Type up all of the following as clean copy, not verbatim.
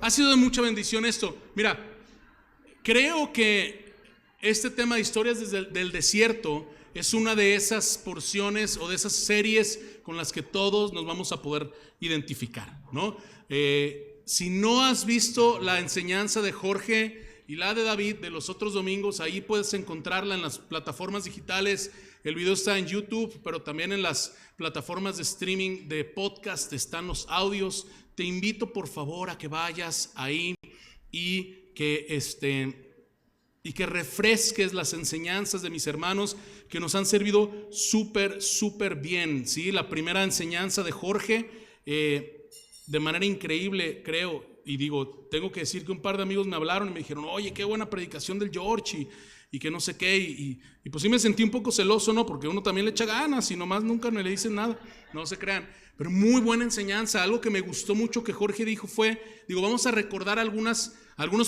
Ha sido de mucha bendición esto. Mira, creo que este tema de historias desde del desierto es una de esas porciones o de esas series con las que todos nos vamos a poder identificar, ¿no? Si no has visto la enseñanza de Jorge y la de David de los otros domingos, ahí puedes encontrarla en las plataformas digitales. El video está en YouTube, pero también en las plataformas de streaming de podcast están los audios. Te invito por favor a que vayas ahí y que refresques las enseñanzas de mis hermanos que nos han servido súper bien, ¿sí? La primera enseñanza de Jorge, de manera increíble, creo, y digo, tengo que decir que un par de amigos me hablaron y me dijeron, oye, qué buena predicación del George, y que no sé qué, y pues sí me sentí un poco celoso, ¿no? Porque uno también le echa ganas y nomás nunca me le dicen nada, no se crean, pero muy buena enseñanza. Algo que me gustó mucho que Jorge dijo fue, vamos a recordar algunos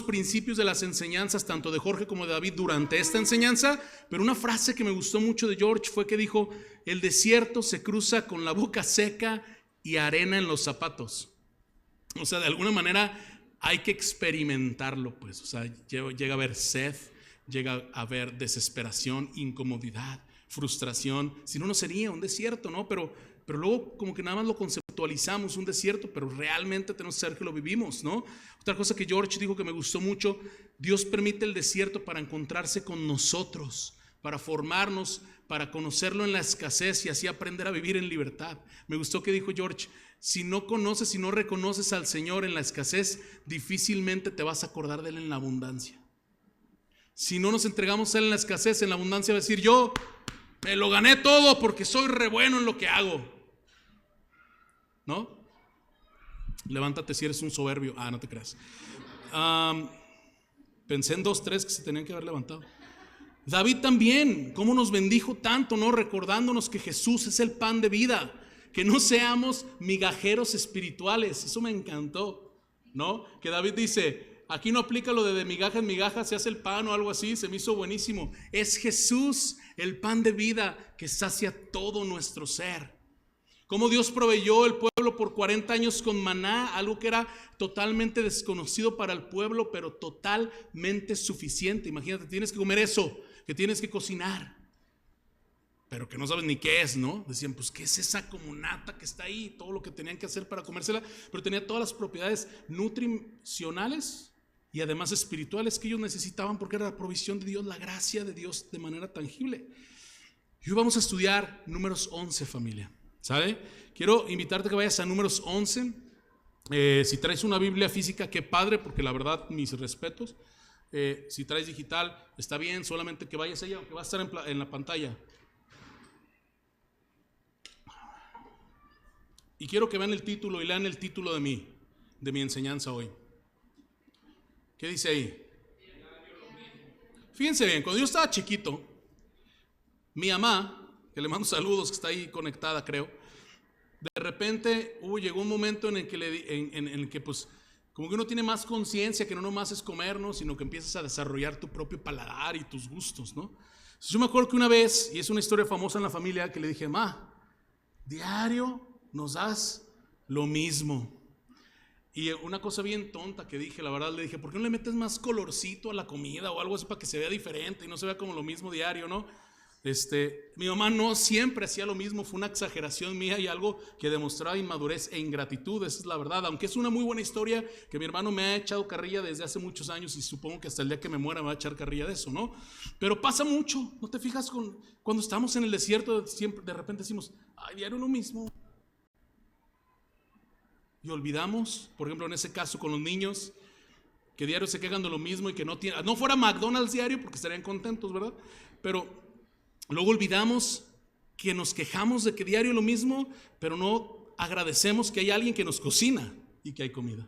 principios de las enseñanzas, tanto de Jorge como de David durante esta enseñanza, pero una frase que me gustó mucho de George fue que dijo, el desierto se cruza con la boca seca y arena en los zapatos. O sea, de alguna manera hay que experimentarlo, pues, o sea, llega a haber sed, llega a haber desesperación, incomodidad, frustración. Si no, no sería un desierto, ¿no? Pero luego como que nada más lo conceptualizamos, un desierto, pero realmente tenemos que saber que lo vivimos, ¿no? Otra cosa que George dijo que me gustó mucho, Dios permite el desierto para encontrarse con nosotros, para formarnos, para conocerlo en la escasez y así aprender a vivir en libertad. Me gustó que dijo George, si no conoces, si no reconoces al Señor en la escasez, difícilmente te vas a acordar de Él en la abundancia. Si no nos entregamos a Él en la escasez, en la abundancia va a decir, yo me lo gané todo porque soy re bueno en lo que hago, ¿no? Levántate si eres un soberbio. No te creas. Pensé en 2, 3 que se tenían que haber levantado. David también, cómo nos bendijo tanto, ¿no? Recordándonos que Jesús es el pan de vida, que no seamos migajeros espirituales. Eso me encantó, ¿no? Que David dice, aquí no aplica lo de migaja en migaja se hace el pan o algo así, se me hizo buenísimo. Es Jesús, el pan de vida que sacia todo nuestro ser. Cómo Dios proveyó el pueblo por 40 años con maná, algo que era totalmente desconocido para el pueblo, pero totalmente suficiente. Imagínate, tienes que comer eso, que tienes que cocinar, pero que no sabes ni qué es, ¿no? Decían, pues, ¿qué es esa comunata que está ahí? Todo lo que tenían que hacer para comérsela, pero tenía todas las propiedades nutricionales y además espirituales que ellos necesitaban porque era la provisión de Dios, la gracia de Dios de manera tangible. Y hoy vamos a estudiar Números 11, familia. ¿Sabe? Quiero invitarte a que vayas a Números 11. Si traes una Biblia física, qué padre, porque la verdad, mis respetos. Si traes digital, está bien, solamente que vayas allá, que va a estar en la pantalla. Y quiero que vean el título y lean el título de mi enseñanza hoy. ¿Qué dice ahí? Fíjense bien, cuando yo estaba chiquito, mi mamá, que le mando saludos, que está ahí conectada, creo. De repente llegó un momento en el que pues como que uno tiene más conciencia que no nomás es comer, ¿no? Sino que empiezas a desarrollar tu propio paladar y tus gustos, ¿no? Entonces, yo me acuerdo que una vez, y es una historia famosa en la familia, que le dije, ma, diario nos das lo mismo. Y una cosa bien tonta que dije, la verdad, le dije, ¿por qué no le metes más colorcito a la comida o algo así para que se vea diferente y no se vea como lo mismo diario, ¿no? Mi mamá no siempre hacía lo mismo, fue una exageración mía y algo que demostraba inmadurez e ingratitud, esa es la verdad, aunque es una muy buena historia que mi hermano me ha echado carrilla desde hace muchos años y supongo que hasta el día que me muera me va a echar carrilla de eso, ¿no? Pero pasa mucho, ¿no te fijas cuando estamos en el desierto, siempre de repente decimos, ay, diario lo mismo? Y olvidamos, por ejemplo en ese caso con los niños, que diario se quejan de lo mismo y que no fuera McDonald's diario porque estarían contentos, ¿verdad? Pero luego olvidamos que nos quejamos de que diario lo mismo, pero no agradecemos que hay alguien que nos cocina y que hay comida.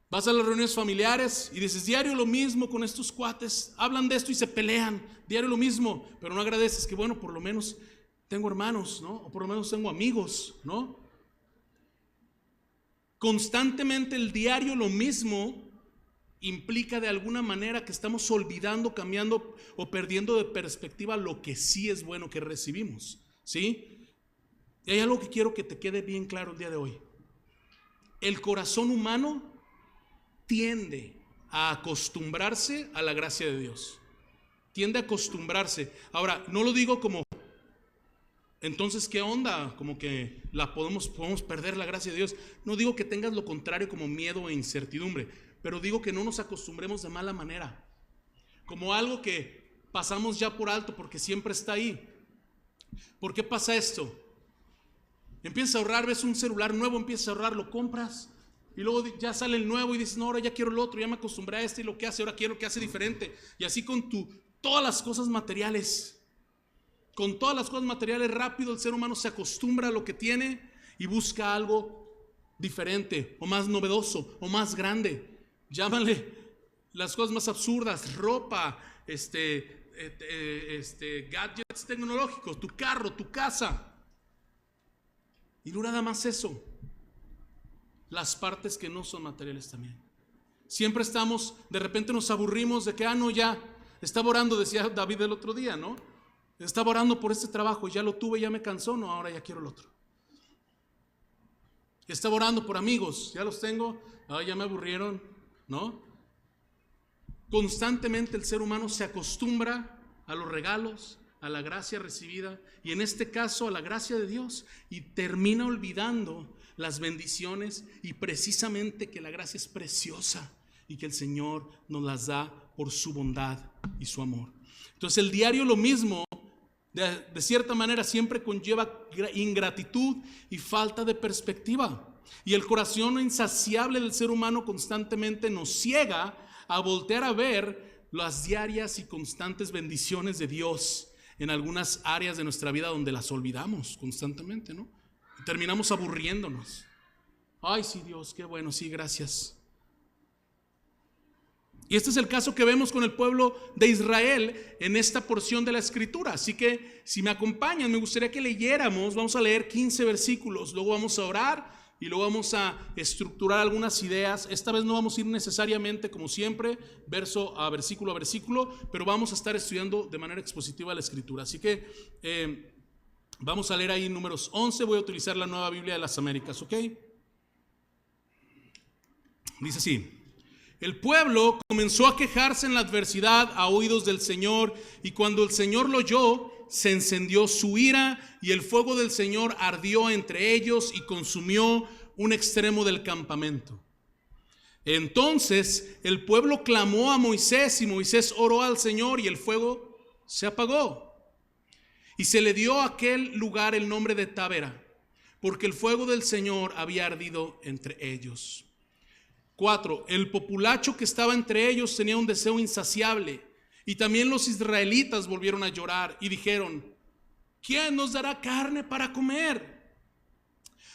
Vas a las reuniones familiares y dices, diario lo mismo con estos cuates, hablan de esto y se pelean, diario lo mismo, pero no agradeces que bueno, por lo menos tengo hermanos, ¿no? O por lo menos tengo amigos, ¿no? Constantemente el diario lo mismo implica de alguna manera que estamos olvidando, cambiando o perdiendo de perspectiva lo que sí es bueno que recibimos, ¿sí? Y hay algo que quiero que te quede bien claro el día de hoy. El corazón humano tiende a acostumbrarse a la gracia de Dios. Tiende a acostumbrarse. Ahora, no lo digo como, entonces, ¿qué onda? Como que podemos perder la gracia de Dios. No digo que tengas lo contrario como miedo e incertidumbre, pero digo que no nos acostumbremos de mala manera, como algo que pasamos ya por alto porque siempre está ahí. ¿Por qué pasa esto? Empiezas a ahorrar, ves un celular nuevo, empiezas a ahorrar, lo compras y luego ya sale el nuevo y dices, no, ahora ya quiero el otro, ya me acostumbré a este y lo que hace, ahora quiero que hace diferente. Y así con todas las cosas materiales. Con todas las cosas materiales, rápido el ser humano se acostumbra a lo que tiene y busca algo diferente o más novedoso o más grande. Llámale las cosas más absurdas, ropa, gadgets tecnológicos, tu carro, tu casa. Y no nada más eso, las partes que no son materiales también. Siempre estamos, de repente nos aburrimos de que, no, ya, estaba orando, decía David el otro día, ¿no? Estaba orando por este trabajo, ya lo tuve, ya me cansó, no, ahora ya quiero el otro. Estaba orando por amigos, ya los tengo, ya me aburrieron, ¿no? Constantemente el ser humano se acostumbra a los regalos, a la gracia recibida y en este caso a la gracia de Dios y termina olvidando las bendiciones y precisamente que la gracia es preciosa y que el Señor nos las da por su bondad y su amor. Entonces el diario lo mismo, de cierta manera siempre conlleva ingratitud y falta de perspectiva. Y el corazón insaciable del ser humano constantemente nos ciega a voltear a ver las diarias y constantes bendiciones de Dios en algunas áreas de nuestra vida donde las olvidamos constantemente, ¿no? Y terminamos aburriéndonos. Ay, sí, Dios, qué bueno, sí, gracias. Y este es el caso que vemos con el pueblo de Israel en esta porción de la escritura. Así que si me acompañan, me gustaría que leyéramos, vamos a leer 15 versículos, luego vamos a orar y luego vamos a estructurar algunas ideas. Esta vez no vamos a ir necesariamente, como siempre, verso a versículo, pero vamos a estar estudiando de manera expositiva la escritura. Así que vamos a leer ahí Números 11, voy a utilizar la Nueva Biblia de las Américas, ¿ok? Dice así: el pueblo comenzó a quejarse en la adversidad a oídos del Señor, y cuando el Señor lo oyó, se encendió su ira, y el fuego del Señor ardió entre ellos y consumió un extremo del campamento. Entonces el pueblo clamó a Moisés, y Moisés oró al Señor, y el fuego se apagó. Y se le dio a aquel lugar el nombre de Tabera, porque el fuego del Señor había ardido entre ellos. 4. El populacho que estaba entre ellos tenía un deseo insaciable, y también los israelitas volvieron a llorar y dijeron: ¿quién nos dará carne para comer?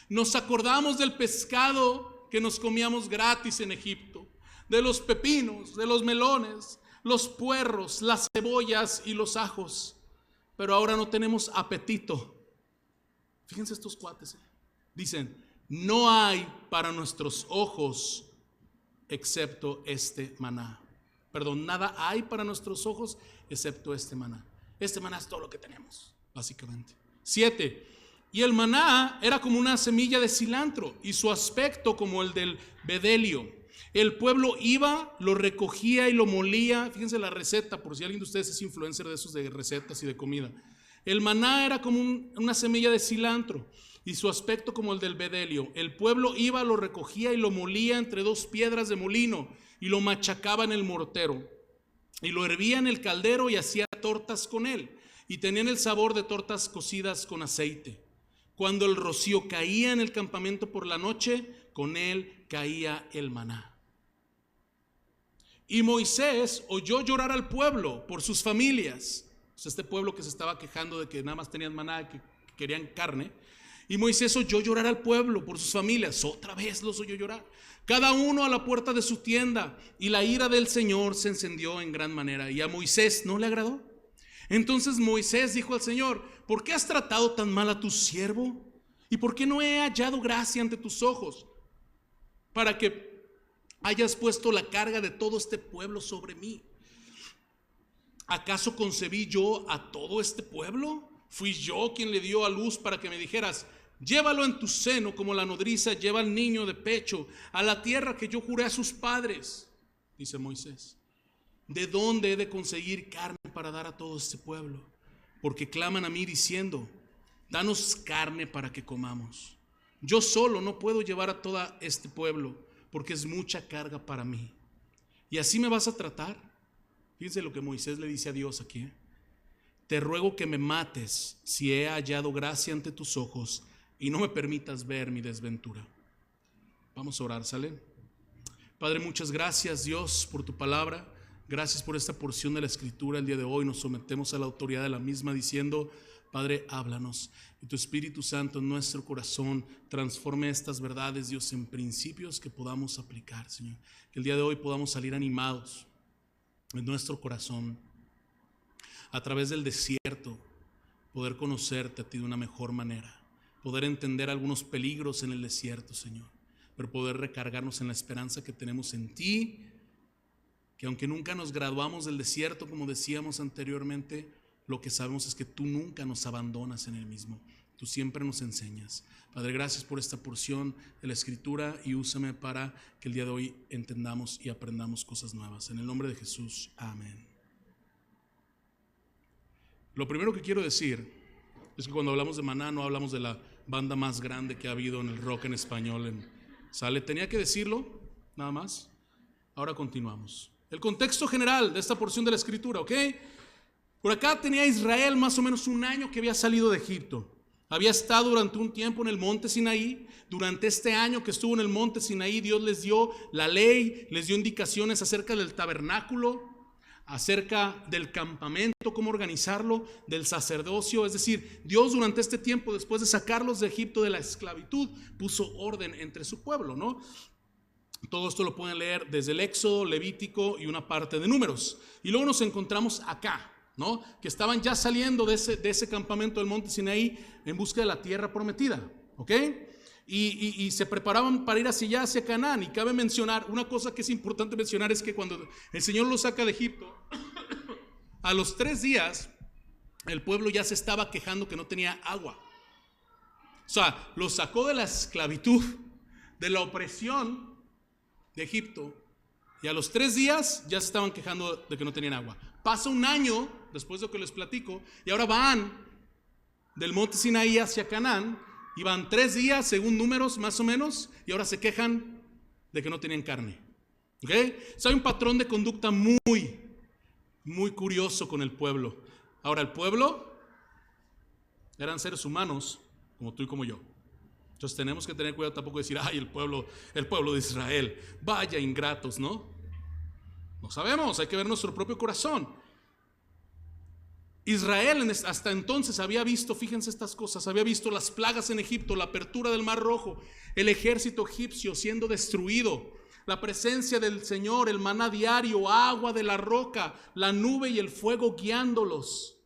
Nos acordamos del pescado que nos comíamos gratis en Egipto, de los pepinos, de los melones, los puerros, las cebollas y los ajos, pero ahora no tenemos apetito. Fíjense estos cuates, dicen: no hay para nuestros ojos excepto este maná. Perdón, nada hay para nuestros ojos excepto este maná. Este maná es todo lo que tenemos, básicamente. 7. Y el maná era como una semilla de cilantro y su aspecto como el del bedelio. El pueblo iba, lo recogía y lo molía. Fíjense la receta, por si alguien de ustedes es influencer de esos de recetas y de comida. El maná era como una semilla de cilantro y su aspecto como el del bedelio. El pueblo iba, lo recogía y lo molía entre dos piedras de molino y lo machacaba en el mortero y lo hervía en el caldero y hacía tortas con él, y tenían el sabor de tortas cocidas con aceite. Cuando el rocío caía en el campamento por la noche, con él caía el maná. Y Moisés oyó llorar al pueblo por sus familias. Este pueblo que se estaba quejando de que nada más tenían maná, que querían carne. Y Moisés oyó llorar al pueblo por sus familias. Otra vez los oyó llorar, cada uno a la puerta de su tienda, y la ira del Señor se encendió en gran manera, y a Moisés no le agradó. Entonces Moisés dijo al Señor: ¿por qué has tratado tan mal a tu siervo? ¿Y por qué no he hallado gracia ante tus ojos para que hayas puesto la carga de todo este pueblo sobre mí? ¿Acaso concebí yo a todo este pueblo? ¿Fui yo quien le dio a luz para que me dijeras: Llévalo en tu seno como la nodriza lleva al niño de pecho, a la tierra que yo juré a sus padres, dice Moisés. ¿De dónde he de conseguir carne para dar a todo este pueblo? Porque claman a mí diciendo, danos carne para que comamos. Yo solo no puedo llevar a todo este pueblo, porque es mucha carga para mí. ¿Y así me vas a tratar? Fíjense lo que Moisés le dice a Dios aquí. Te ruego que me mates si he hallado gracia ante tus ojos y no me permitas ver mi desventura. Vamos a orar, ¿sale? Padre, muchas gracias, Dios, por tu palabra. Gracias por esta porción de la Escritura el día de hoy. Nos sometemos a la autoridad de la misma diciendo, Padre, háblanos. Y tu Espíritu Santo en nuestro corazón transforme estas verdades, Dios, en principios que podamos aplicar, Señor. Que el día de hoy podamos salir animados en nuestro corazón a través del desierto, poder conocerte a ti de una mejor manera, poder entender algunos peligros en el desierto, Señor, pero poder recargarnos en la esperanza que tenemos en ti, que aunque nunca nos graduamos del desierto, como decíamos anteriormente, lo que sabemos es que tú nunca nos abandonas en el mismo. Tú siempre nos enseñas. Padre, gracias por esta porción de la Escritura y úsame para que el día de hoy entendamos y aprendamos cosas nuevas. En el nombre de Jesús, amén. Lo primero que quiero decir es que cuando hablamos de Maná no hablamos de la banda más grande que ha habido en el rock en español. ¿Sale? Tenía que decirlo, nada más. Ahora continuamos. El contexto general de esta porción de la Escritura, ¿ok? Por acá tenía Israel más o menos un año que había salido de Egipto. Había estado durante un tiempo en el monte Sinaí. Durante este año que estuvo en el monte Sinaí, Dios les dio la ley, les dio indicaciones acerca del tabernáculo, acerca del campamento, cómo organizarlo, del sacerdocio. Es decir, Dios durante este tiempo, después de sacarlos de Egipto de la esclavitud, puso orden entre su pueblo, ¿no? Todo esto lo pueden leer desde el Éxodo, Levítico y una parte de Números. Y luego nos encontramos acá, ¿no? Que estaban ya saliendo de ese campamento del monte Sinaí en busca de la tierra prometida, ¿ok? Y se preparaban para ir hacia allá, hacia Canaán. Y cabe mencionar, una cosa que es importante mencionar es que cuando el Señor los saca de Egipto, a los 3 días, el pueblo ya se estaba quejando que no tenía agua. O sea, los sacó de la esclavitud, de la opresión de Egipto, y a los 3 días ya se estaban quejando de que no tenían agua. Pasa un año después de lo que les platico, y ahora van del monte Sinaí hacia Canaán, y van 3 días según Números más o menos, y ahora se quejan de que no tenían carne. ¿Ok? So, hay un patrón de conducta muy curioso con el pueblo. Ahora, el pueblo eran seres humanos como tú y como yo. Entonces tenemos que tener cuidado tampoco de decir, ay, el pueblo de Israel, vaya ingratos, ¿no? No sabemos, hay que ver nuestro propio corazón. Israel hasta entonces había visto, fíjense estas cosas, había visto las plagas en Egipto, la apertura del Mar Rojo, el ejército egipcio siendo destruido, la presencia del Señor, el maná diario, agua de la roca, la nube y el fuego guiándolos.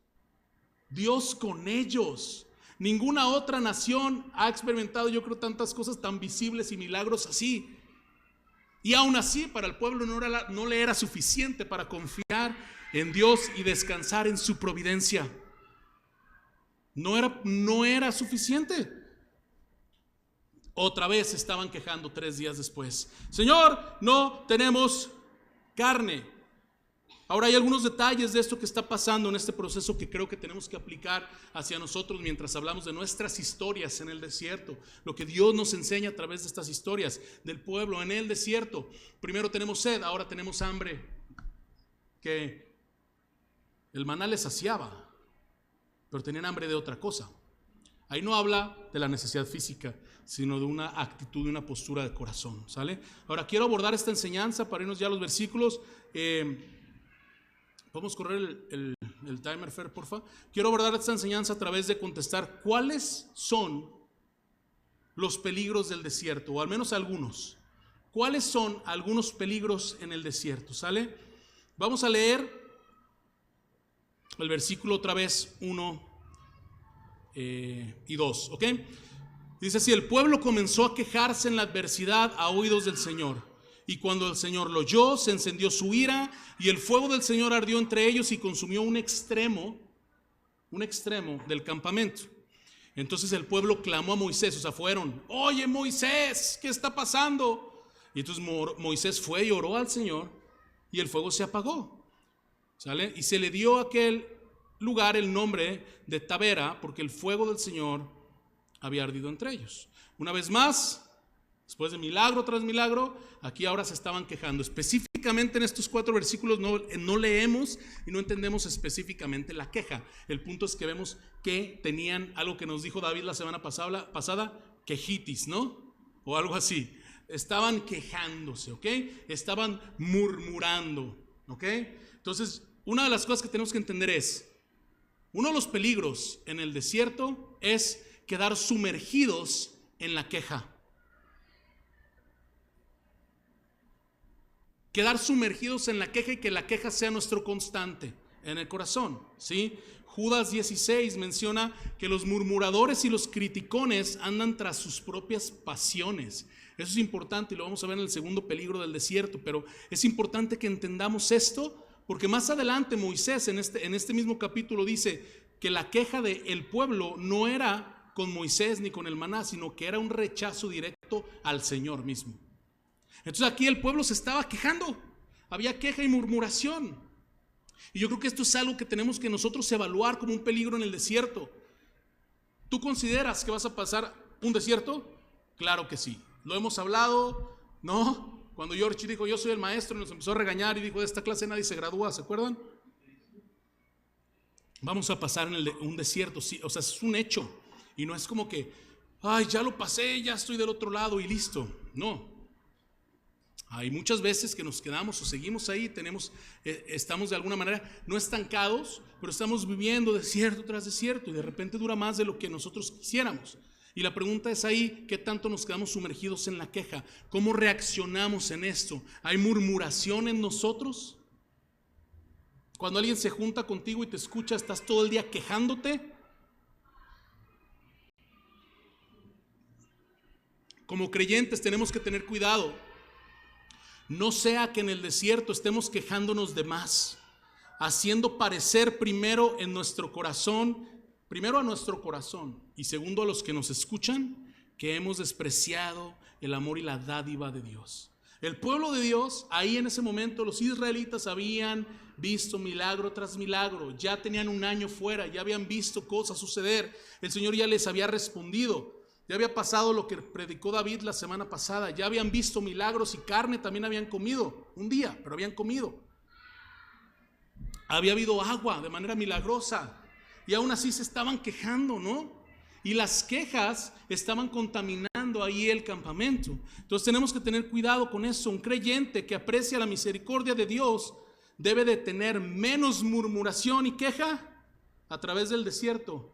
Dios con ellos. Ninguna otra nación ha experimentado, yo creo, tantas cosas tan visibles y milagros así. Y aún así, para el pueblo no le era suficiente para confiar en Dios y descansar en su providencia. No era suficiente. Otra vez estaban quejando 3 días después. Señor, no tenemos carne. Ahora hay algunos detalles de esto que está pasando en este proceso que creo que tenemos que aplicar hacia nosotros mientras hablamos de nuestras historias en el desierto. Lo que Dios nos enseña a través de estas historias del pueblo en el desierto. Primero tenemos sed, ahora tenemos hambre. Que el maná les saciaba, pero tenían hambre de otra cosa. Ahí no habla de la necesidad física, sino de una actitud, de una postura de corazón, ¿sale? Ahora quiero abordar esta enseñanza para irnos ya a los versículos. Podemos correr el timer, Fer, porfa. Quiero abordar esta enseñanza a través de contestar cuáles son los peligros del desierto, o al menos algunos. ¿Cuáles son algunos peligros en el desierto? ¿Sale? Vamos a leer el versículo otra vez 1 y 2, ¿ok? Dice así: el pueblo comenzó a quejarse en la adversidad a oídos del Señor. Y cuando el Señor lo oyó, se encendió su ira, y el fuego del Señor ardió entre ellos y consumió un extremo del campamento. Entonces el pueblo clamó a Moisés, o sea, fueron, oye Moisés, ¿qué está pasando? Y entonces Moisés fue y oró al Señor y el fuego se apagó, ¿sale? Y se le dio a aquel lugar el nombre de Tabera, porque el fuego del Señor había ardido entre ellos. Una vez más, después de milagro tras milagro, aquí ahora se estaban quejando. Específicamente en estos 4 versículos no leemos y no entendemos específicamente la queja. El punto es que vemos que tenían algo que nos dijo David la semana pasada, quejitis, ¿no? O algo así. Estaban quejándose, ¿ok? Estaban murmurando, ¿ok? Entonces, una de las cosas que tenemos que entender es, uno de los peligros en el desierto es quedar sumergidos en la queja. Quedar sumergidos en la queja y que la queja sea nuestro constante en el corazón, ¿sí? Judas 16 menciona que los murmuradores y los criticones andan tras sus propias pasiones. Eso es importante y lo vamos a ver en el segundo peligro del desierto, pero es importante que entendamos esto porque más adelante Moisés en este mismo capítulo dice que la queja del pueblo no era con Moisés ni con el maná, sino que era un rechazo directo al Señor mismo. Entonces aquí el pueblo se estaba quejando, había queja y murmuración. Y yo creo que esto es algo que tenemos que nosotros evaluar como un peligro en el desierto. ¿Tú consideras que vas a pasar un desierto? Claro que sí. Lo hemos hablado, ¿no? Cuando George dijo, yo soy el maestro, y nos empezó a regañar y dijo, de esta clase nadie se gradúa, ¿se acuerdan? Vamos a pasar en un desierto, sí, o sea, es un hecho. Y no es como que, ay, ya lo pasé, ya estoy del otro lado y listo. No. Hay muchas veces que nos quedamos o seguimos ahí, estamos de alguna manera no estancados, pero estamos viviendo desierto tras desierto y de repente dura más de lo que nosotros quisiéramos. Y la pregunta es ahí, ¿qué tanto nos quedamos sumergidos en la queja? ¿Cómo reaccionamos en esto? ¿Hay murmuración en nosotros? Cuando alguien se junta contigo y te escucha, ¿estás todo el día quejándote? Como creyentes tenemos que tener cuidado. No sea que en el desierto estemos quejándonos de más, haciendo parecer primero a nuestro corazón y segundo a los que nos escuchan, que hemos despreciado el amor y la dádiva de Dios. El pueblo de Dios, ahí en ese momento los israelitas habían visto milagro tras milagro, ya tenían un año fuera, ya habían visto cosas suceder, el Señor ya les había respondido. Ya había pasado lo que predicó David la semana pasada. Ya habían visto milagros y carne también habían comido. Un día, pero habían comido. Había habido agua de manera milagrosa. Y aún así se estaban quejando, ¿no? Y las quejas estaban contaminando ahí el campamento. Entonces tenemos que tener cuidado con eso. Un creyente que aprecia la misericordia de Dios debe de tener menos murmuración y queja a través del desierto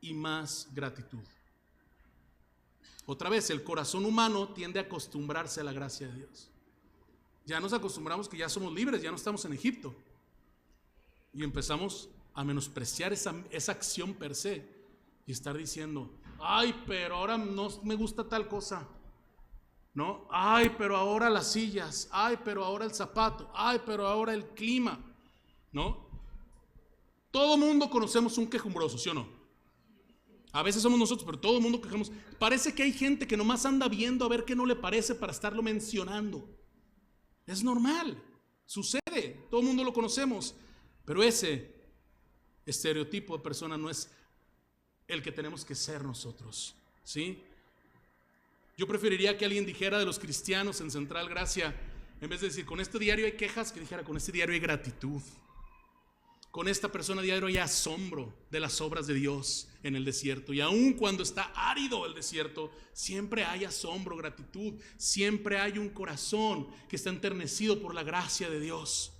y más gratitud. Otra vez, el corazón humano tiende a acostumbrarse a la gracia de Dios. Ya nos acostumbramos que ya somos libres, ya no estamos en Egipto. Y empezamos a menospreciar esa acción per se y estar diciendo, ay, pero ahora no me gusta tal cosa, ¿no? Ay, pero ahora las sillas, ay, pero ahora el zapato, ay, pero ahora el clima, ¿no? Todo mundo conocemos un quejumbroso, ¿sí o no? A veces somos nosotros, pero todo el mundo quejamos. Parece que hay gente que nomás anda viendo a ver qué no le parece para estarlo mencionando. Es normal, sucede, todo el mundo lo conocemos. Pero ese estereotipo de persona no es el que tenemos que ser nosotros, ¿sí? Yo preferiría que alguien dijera de los cristianos en Central Gracia, en vez de decir, con este diario hay quejas, que dijera, con este diario hay gratitud. Con esta persona diario hay asombro de las obras de Dios en el desierto. Y aun cuando está árido el desierto, siempre hay asombro, gratitud. Siempre hay un corazón que está enternecido por la gracia de Dios,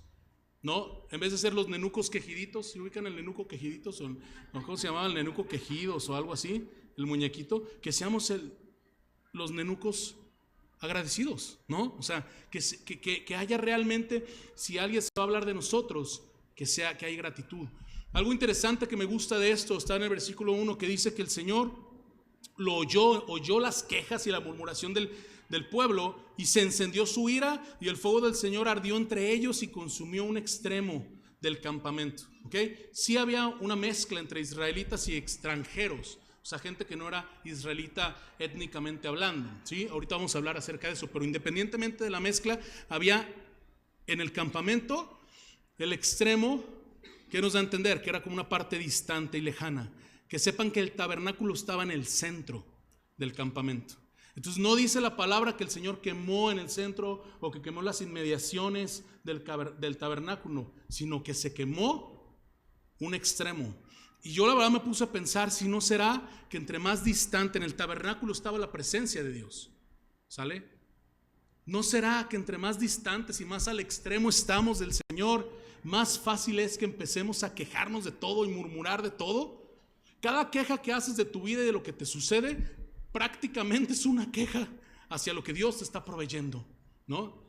¿no? En vez de ser los nenucos quejiditos, ¿se ubican el nenuco quejiditos? ¿O cómo se llamaba el nenuco quejidos o algo así? El muñequito. Que seamos los nenucos agradecidos, ¿no? O sea, que haya realmente, si alguien se va a hablar de nosotros, que hay gratitud. Algo interesante que me gusta de esto está en el versículo 1 que dice que el Señor lo oyó las quejas y la murmuración del pueblo y se encendió su ira y el fuego del Señor ardió entre ellos y consumió un extremo del campamento. ¿Okay? Sí había una mezcla entre israelitas y extranjeros. O O sea, gente que no era israelita étnicamente hablando, ¿sí? Ahorita vamos a hablar acerca de eso, pero independientemente de la mezcla, había en el campamento el extremo que nos da a entender que era como una parte distante y lejana. Que sepan que el tabernáculo estaba en el centro del campamento. Entonces no dice la palabra que el Señor quemó en el centro o que quemó las inmediaciones del tabernáculo, sino que se quemó un extremo. Y yo la verdad me puse a pensar si no será que entre más distante en el tabernáculo estaba la presencia de Dios. ¿Sale? ¿No será que entre más distantes y más al extremo estamos del Señor, más fácil es que empecemos a quejarnos de todo y murmurar de todo? Cada queja que haces de tu vida y de lo que te sucede prácticamente es una queja hacia lo que Dios te está proveyendo, ¿no?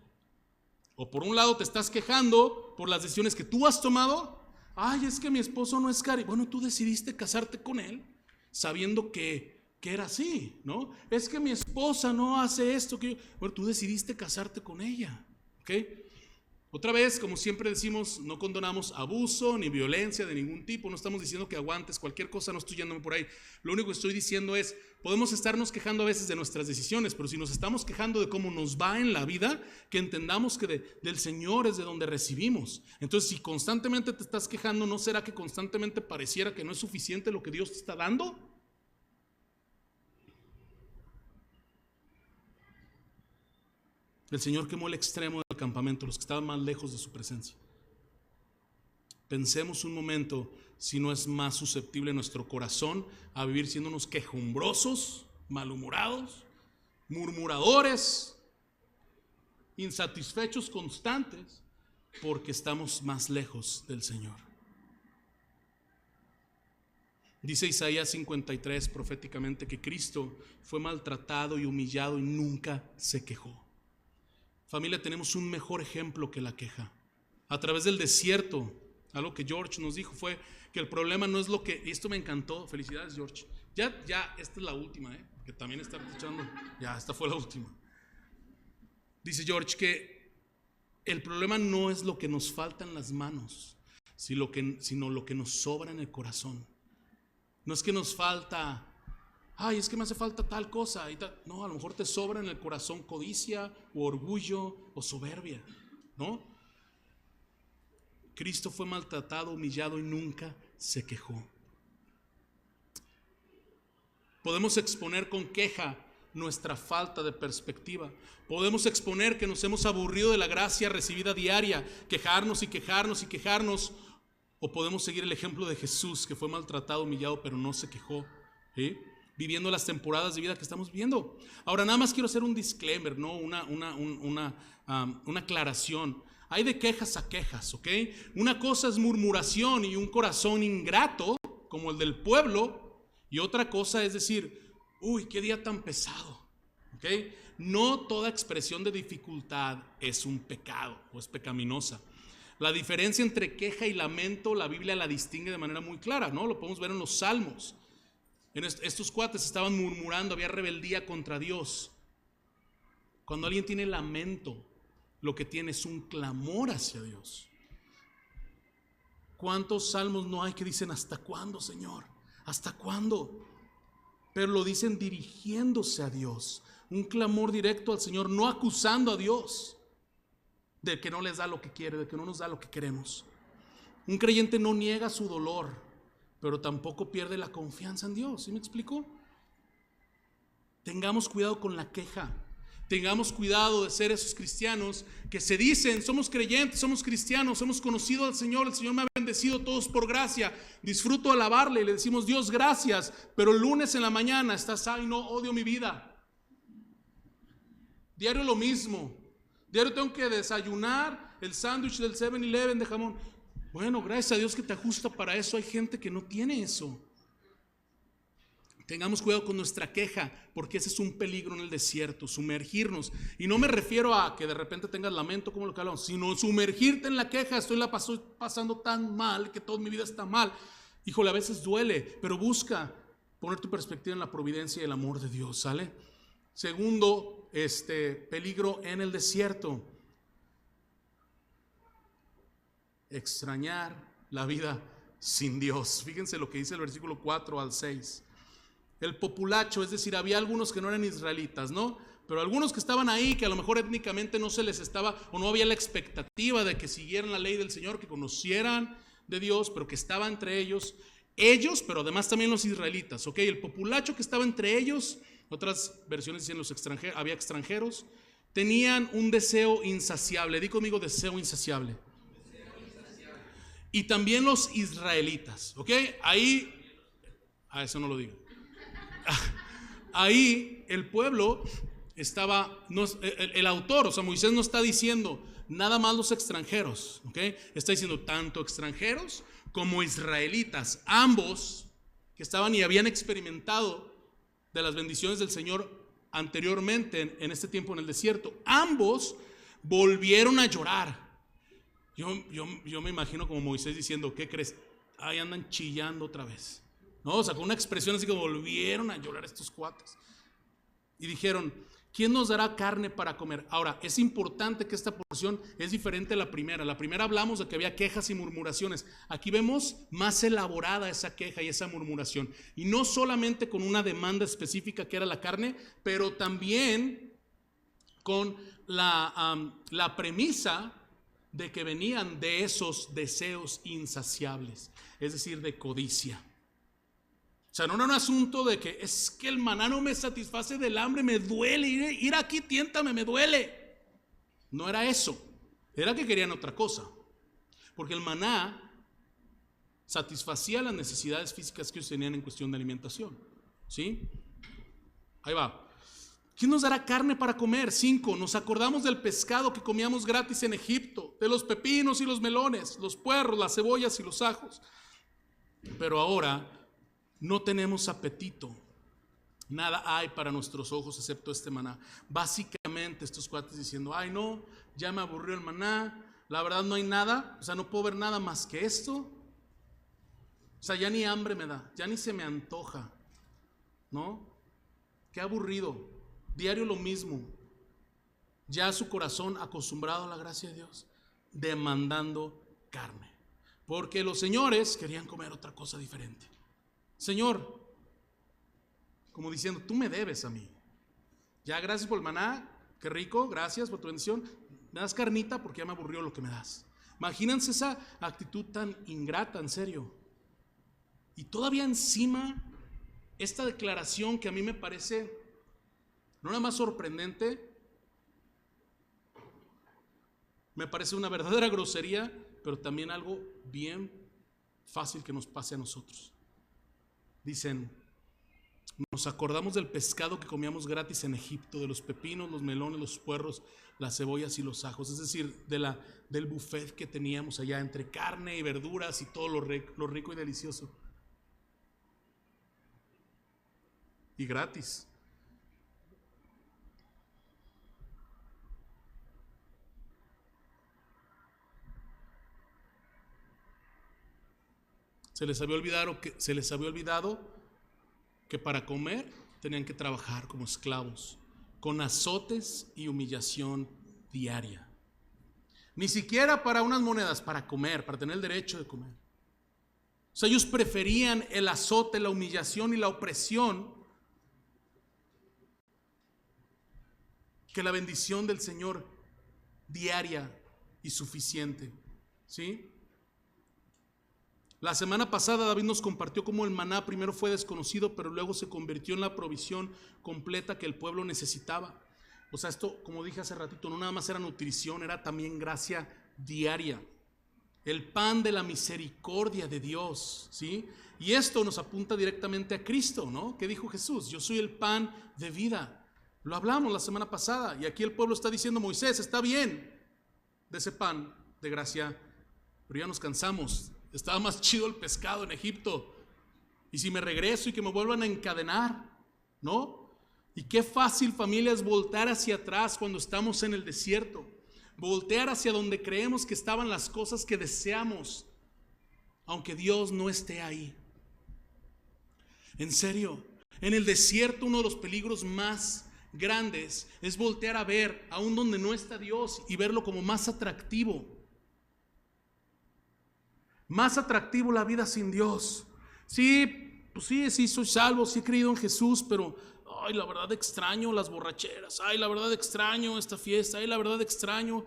O por un lado te estás quejando por las decisiones que tú has tomado. Ay, es que mi esposo no es cari. Bueno, tú decidiste casarte con él sabiendo que era así, ¿no? Es que mi esposa no hace esto. Bueno, tú decidiste casarte con ella, ¿ok? Otra vez, como siempre decimos, no condonamos abuso ni violencia de ningún tipo. No estamos diciendo que aguantes cualquier cosa, no estoy yéndome por ahí. Lo único que estoy diciendo es, podemos estarnos quejando a veces de nuestras decisiones, pero si nos estamos quejando de cómo nos va en la vida, que entendamos que del Señor es de donde recibimos. Entonces, si constantemente te estás quejando, ¿no será que constantemente pareciera que no es suficiente lo que Dios te está dando? El Señor quemó el extremo del campamento, los que estaban más lejos de su presencia. Pensemos un momento si no es más susceptible nuestro corazón a vivir siendo unos quejumbrosos, malhumorados, murmuradores, insatisfechos constantes, porque estamos más lejos del Señor. Dice Isaías 53 proféticamente que Cristo fue maltratado y humillado y nunca se quejó. Familia, tenemos un mejor ejemplo que la queja. A través del desierto, algo que George nos dijo fue que el problema no es lo que, y esto me encantó, felicidades George. Ya, esta es la última, que también está escuchando. Ya, esta fue la última. Dice George que el problema no es lo que nos falta en las manos, sino lo que nos sobra en el corazón. No es que nos falta, ay, es que me hace falta tal cosa. No, a lo mejor te sobra en el corazón codicia o orgullo o soberbia, ¿no? Cristo fue maltratado, humillado y nunca se quejó. Podemos exponer con queja nuestra falta de perspectiva. Podemos exponer que nos hemos aburrido de la gracia recibida diaria, quejarnos y quejarnos y quejarnos. O podemos seguir el ejemplo de Jesús, que fue maltratado, humillado, pero no se quejó, ¿sí? Viviendo las temporadas de vida que estamos viviendo. Ahora, nada más quiero hacer un disclaimer, ¿no? Una aclaración. Hay de quejas a quejas, ¿ok? Una cosa es murmuración y un corazón ingrato, como el del pueblo, y otra cosa es decir, uy, qué día tan pesado, ¿ok? No toda expresión de dificultad es un pecado o es pecaminosa. La diferencia entre queja y lamento, la Biblia la distingue de manera muy clara, ¿no? Lo podemos ver en los Salmos. Estos cuates estaban murmurando, había rebeldía contra Dios. Cuando alguien tiene lamento, lo que tiene es un clamor hacia Dios. ¿Cuántos salmos no hay que dicen hasta cuándo, Señor? ¿Hasta cuándo? Pero lo dicen dirigiéndose a Dios, un clamor directo al Señor, no acusando a Dios de que no les da lo que quiere, de que no nos da lo que queremos. Un creyente no niega su dolor, pero tampoco pierde la confianza en Dios. ¿Sí me explico? Tengamos cuidado con la queja. Tengamos cuidado de ser esos cristianos que se dicen, somos creyentes, somos cristianos, hemos conocido al Señor, el Señor me ha bendecido, todos por gracia, disfruto alabarle y le decimos, Dios, gracias, pero el lunes en la mañana estás, ay no, odio mi vida. Diario lo mismo, diario tengo que desayunar el sándwich del 7-Eleven de jamón. Bueno, gracias a Dios que te ajusta para eso, hay gente que no tiene eso. Tengamos cuidado con nuestra queja, porque ese es un peligro en el desierto, sumergirnos. Y no me refiero a que de repente tengas lamento, como lo que hablamos, sino sumergirte en la queja. Estoy pasando tan mal que toda mi vida está mal. Híjole, a veces duele, pero busca poner tu perspectiva en la providencia y el amor de Dios, ¿sale? Segundo, peligro en el desierto. Extrañar la vida sin Dios. Fíjense lo que dice el versículo 4 al 6. el populacho, es decir, había algunos que no eran israelitas, ¿no? Pero algunos que estaban ahí, que a lo mejor étnicamente no se les estaba, o no había la expectativa de que siguieran la ley del Señor, que conocieran de Dios, pero que estaba entre ellos, pero además también los israelitas, ¿ok? El populacho que estaba entre ellos, otras versiones dicen los extranjeros, había extranjeros, tenían un deseo insaciable. Di conmigo, deseo insaciable. Y también los israelitas, ¿ok? Ahí, eso no lo digo. Ahí el pueblo estaba, no, el autor, o sea, Moisés no está diciendo nada más los extranjeros, ¿ok? Está diciendo tanto extranjeros como israelitas, ambos que estaban y habían experimentado de las bendiciones del Señor anteriormente en este tiempo en el desierto, ambos volvieron a llorar. Yo me imagino como Moisés diciendo, ¿qué crees? Ahí andan chillando otra vez, ¿no? O sea, con una expresión así que volvieron a llorar estos cuates. Y dijeron, ¿quién nos dará carne para comer? Ahora, es importante que esta porción es diferente a la primera. La primera hablamos de que había quejas y murmuraciones. Aquí vemos más elaborada esa queja y esa murmuración. Y no solamente con una demanda específica que era la carne, pero también con la premisa de que venían de esos deseos insaciables, es decir, de codicia. O sea, no era un asunto de que es que el maná no me satisface del hambre, me duele, ir aquí, tiéntame, me duele. No era eso, era que querían otra cosa. Porque el maná satisfacía las necesidades físicas que ellos tenían en cuestión de alimentación. ¿Sí? Ahí va. ¿Quién nos dará carne para comer? 5. Nos acordamos del pescado que comíamos gratis en Egipto, de los pepinos y los melones, los puerros, las cebollas y los ajos. Pero ahora no tenemos apetito. Nada hay para nuestros ojos excepto este maná. Básicamente estos cuates diciendo, ay no, ya me aburrió el maná, la verdad no hay nada, o sea, no puedo ver nada más que esto. O sea, ya ni hambre me da, ya ni se me antoja, ¿no? Qué aburrido. Diario lo mismo, ya su corazón acostumbrado a la gracia de Dios, demandando carne, porque los señores querían comer otra cosa diferente. Señor, como diciendo, tú me debes a mí, ya gracias por el maná, qué rico, gracias por tu bendición, me das carnita porque ya me aburrió lo que me das. Imagínense esa actitud tan ingrata, en serio, y todavía encima esta declaración que a mí me parece no nada más sorprendente, me parece una verdadera grosería, pero también algo bien fácil que nos pase a nosotros. Dicen, nos acordamos del pescado que comíamos gratis en Egipto, de los pepinos, los melones, los puerros, las cebollas y los ajos, es decir, del buffet que teníamos allá entre carne y verduras y todo lo rico y delicioso. Y gratis. Se les había olvidado que para comer tenían que trabajar como esclavos, con azotes y humillación diaria. Ni siquiera para unas monedas, para comer, para tener el derecho de comer. O sea, ellos preferían el azote, la humillación y la opresión que la bendición del Señor diaria y suficiente. ¿Sí? La semana pasada David nos compartió cómo el maná primero fue desconocido, pero luego se convirtió en la provisión completa que el pueblo necesitaba. O sea, esto, como dije hace ratito, no nada más era nutrición, era también gracia diaria. El pan de la misericordia de Dios, ¿sí? Y esto nos apunta directamente a Cristo, ¿no? ¿Qué dijo Jesús? Yo soy el pan de vida. Lo hablamos la semana pasada y aquí el pueblo está diciendo, Moisés, está bien de ese pan de gracia, pero ya nos cansamos. Estaba más chido el pescado en Egipto. Y si me regreso y que me vuelvan a encadenar, ¿no? Y qué fácil, familia, es voltear hacia atrás cuando estamos en el desierto. Voltear hacia donde creemos que estaban las cosas que deseamos, aunque Dios no esté ahí. En serio, en el desierto uno de los peligros más grandes es voltear a ver aún donde no está Dios y verlo como más atractivo. Más atractivo la vida sin Dios. Sí, pues sí, sí soy salvo, sí he creído en Jesús, pero ay, la verdad extraño las borracheras, ay, la verdad extraño esta fiesta, ay, la verdad extraño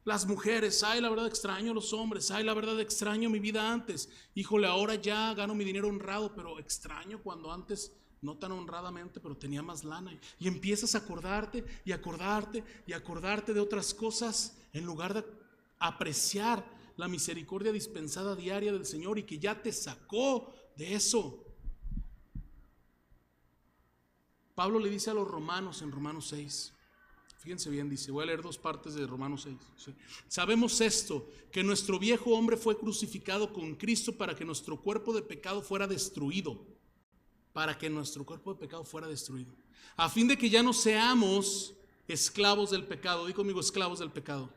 las mujeres, ay, la verdad extraño los hombres, ay, la verdad extraño mi vida antes. Híjole, ahora ya gano mi dinero honrado, pero extraño cuando antes no tan honradamente, pero tenía más lana. Y empiezas a acordarte y acordarte y acordarte de otras cosas en lugar de apreciar la misericordia dispensada diaria del Señor y que ya te sacó de eso. Pablo le dice a los romanos en Romanos 6, fíjense bien, dice, voy a leer dos partes de Romanos 6. ¿Sí? Sabemos esto, que nuestro viejo hombre fue crucificado con Cristo para que nuestro cuerpo de pecado fuera destruido. Para que nuestro cuerpo de pecado fuera destruido. A fin de que ya no seamos esclavos del pecado. Di conmigo, esclavos del pecado.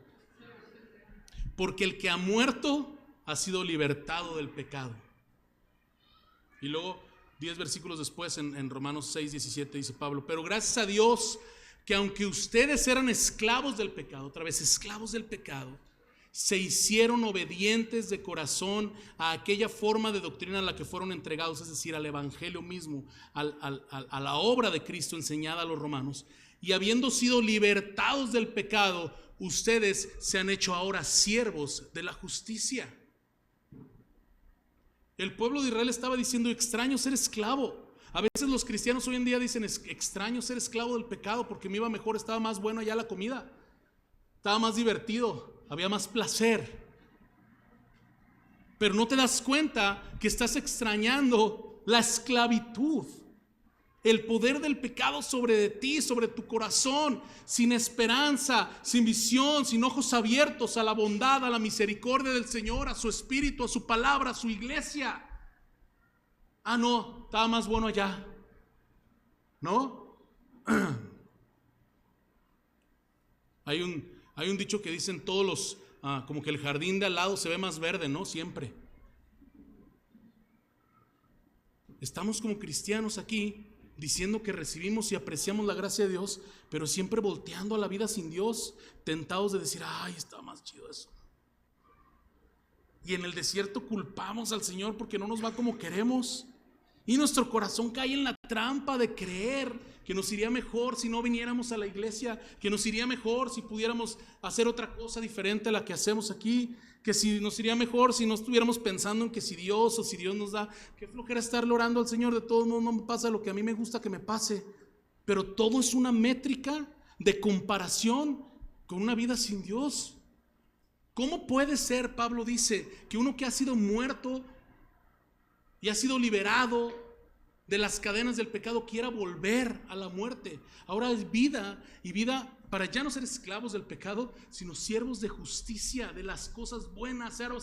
Porque el que ha muerto ha sido libertado del pecado. Y luego, 10 versículos después, en Romanos 6, 17, dice Pablo, pero gracias a Dios que aunque ustedes eran esclavos del pecado, otra vez esclavos del pecado, se hicieron obedientes de corazón a aquella forma de doctrina a la que fueron entregados, es decir, al evangelio mismo, a la obra de Cristo enseñada a los romanos, y habiendo sido libertados del pecado, ustedes se han hecho ahora siervos de la justicia. El pueblo de Israel estaba diciendo, extraño ser esclavo. A veces los cristianos hoy en día dicen, extraño ser esclavo del pecado porque me iba mejor, estaba más bueno allá la comida, estaba más divertido, había más placer. Pero no te das cuenta que estás extrañando la esclavitud, el poder del pecado sobre de ti, sobre tu corazón, sin esperanza, sin visión, sin ojos abiertos a la bondad, a la misericordia del Señor, a su Espíritu, a su palabra, a su iglesia. Ah, no, estaba más bueno allá, ¿no? Hay un dicho que dicen todos los, como que el jardín de al lado se ve más verde, ¿no? Siempre. Estamos como cristianos aquí diciendo que recibimos y apreciamos la gracia de Dios, pero siempre volteando a la vida sin Dios, tentados de decir, ay, está más chido eso. Y en el desierto culpamos al Señor porque no nos va como queremos. Y nuestro corazón cae en la trampa de creer que nos iría mejor si no viniéramos a la iglesia, que nos iría mejor si pudiéramos hacer otra cosa diferente a la que hacemos aquí, que si nos iría mejor si no estuviéramos pensando en que si Dios o si Dios nos da, que flojera estarle orando al Señor, de todos modos no me pasa lo que a mí me gusta que me pase. Pero todo es una métrica de comparación con una vida sin Dios. ¿Cómo puede ser, Pablo dice, que uno que ha sido muerto y ha sido liberado de las cadenas del pecado quiera volver a la muerte? Ahora es vida, y vida para ya no ser esclavos del pecado, sino siervos de justicia, de las cosas buenas. Ahora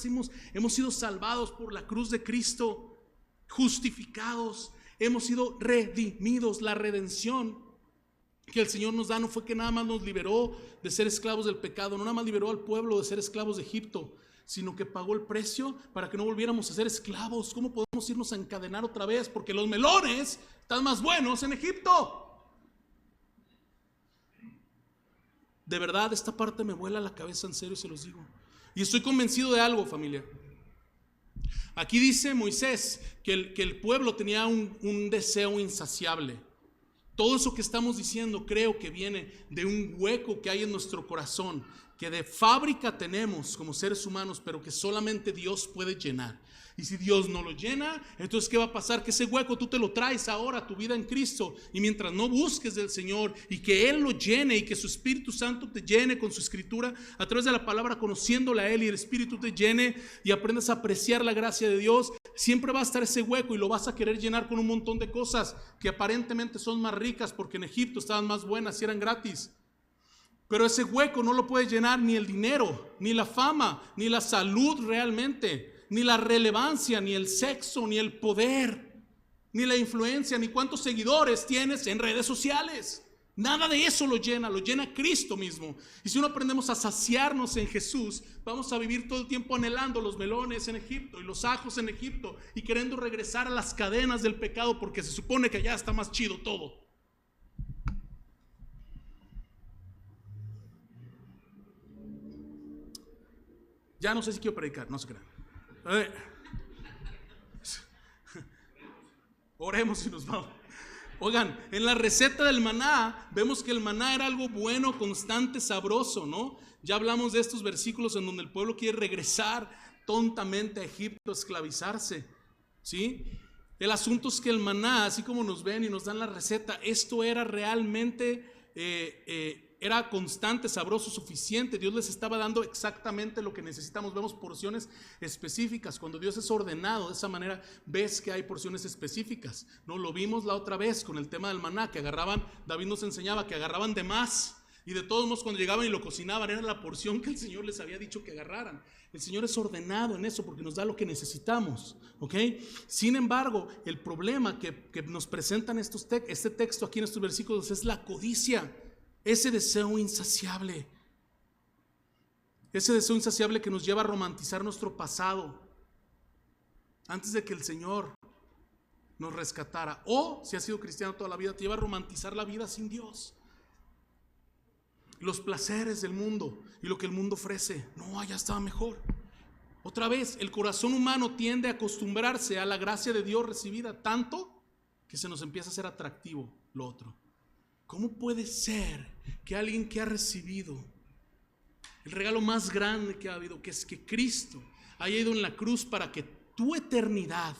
hemos sido salvados por la cruz de Cristo, justificados, hemos sido redimidos. La redención que el Señor nos da no fue que nada más nos liberó de ser esclavos del pecado, no nada más liberó al pueblo de ser esclavos de Egipto, sino que pagó el precio para que no volviéramos a ser esclavos. ¿Cómo podemos irnos a encadenar otra vez? Porque los melones están más buenos en Egipto. De verdad, esta parte me vuela la cabeza, en serio se los digo. Y estoy convencido de algo, familia. Aquí dice Moisés que el pueblo tenía un deseo insaciable. Todo eso que estamos diciendo creo que viene de un hueco que hay en nuestro corazón, que de fábrica tenemos como seres humanos, pero que solamente Dios puede llenar. Y si Dios no lo llena, entonces ¿qué va a pasar? Que ese hueco tú te lo traes ahora a tu vida en Cristo, y mientras no busques del Señor y que Él lo llene y que su Espíritu Santo te llene con su escritura a través de la palabra, conociéndola a Él, y el Espíritu te llene y aprendas a apreciar la gracia de Dios, siempre va a estar ese hueco y lo vas a querer llenar con un montón de cosas que aparentemente son más ricas porque en Egipto estaban más buenas y eran gratis. Pero ese hueco no lo puede llenar ni el dinero, ni la fama, ni la salud realmente, ni la relevancia, ni el sexo, ni el poder, ni la influencia, ni cuántos seguidores tienes en redes sociales. Nada de eso lo llena Cristo mismo. Y si no aprendemos a saciarnos en Jesús, vamos a vivir todo el tiempo anhelando los melones en Egipto y los ajos en Egipto y queriendo regresar a las cadenas del pecado porque se supone que allá está más chido todo. Ya no sé si quiero predicar, no se crean. Oremos y nos vamos. Oigan, en la receta del maná, vemos que el maná era algo bueno, constante, sabroso, ¿no? Ya hablamos de estos versículos en donde el pueblo quiere regresar tontamente a Egipto, a esclavizarse, ¿sí? El asunto es que el maná, así como nos ven y nos dan la receta, esto era realmente, era constante, sabroso, suficiente. Dios les estaba dando exactamente lo que necesitamos. Vemos porciones específicas. Cuando Dios es ordenado de esa manera, ves que hay porciones específicas. No lo vimos la otra vez con el tema del maná, que agarraban, David nos enseñaba que agarraban de más. Y de todos modos, cuando llegaban y lo cocinaban, era la porción que el Señor les había dicho que agarraran. El Señor es ordenado en eso porque nos da lo que necesitamos, ¿ok? Sin embargo, el problema que nos presentan este texto aquí en estos versículos es la codicia, ese deseo insaciable. Ese deseo insaciable que nos lleva a romantizar nuestro pasado antes de que el Señor nos rescatara. O, si has sido cristiano toda la vida, te lleva a romantizar la vida sin Dios. Los placeres del mundo y lo que el mundo ofrece. No, allá estaba mejor. Otra vez, el corazón humano tiende a acostumbrarse a la gracia de Dios recibida tanto que se nos empieza a hacer atractivo lo otro. ¿Cómo puede ser que alguien que ha recibido el regalo más grande que ha habido, que es que Cristo haya ido en la cruz para que tu eternidad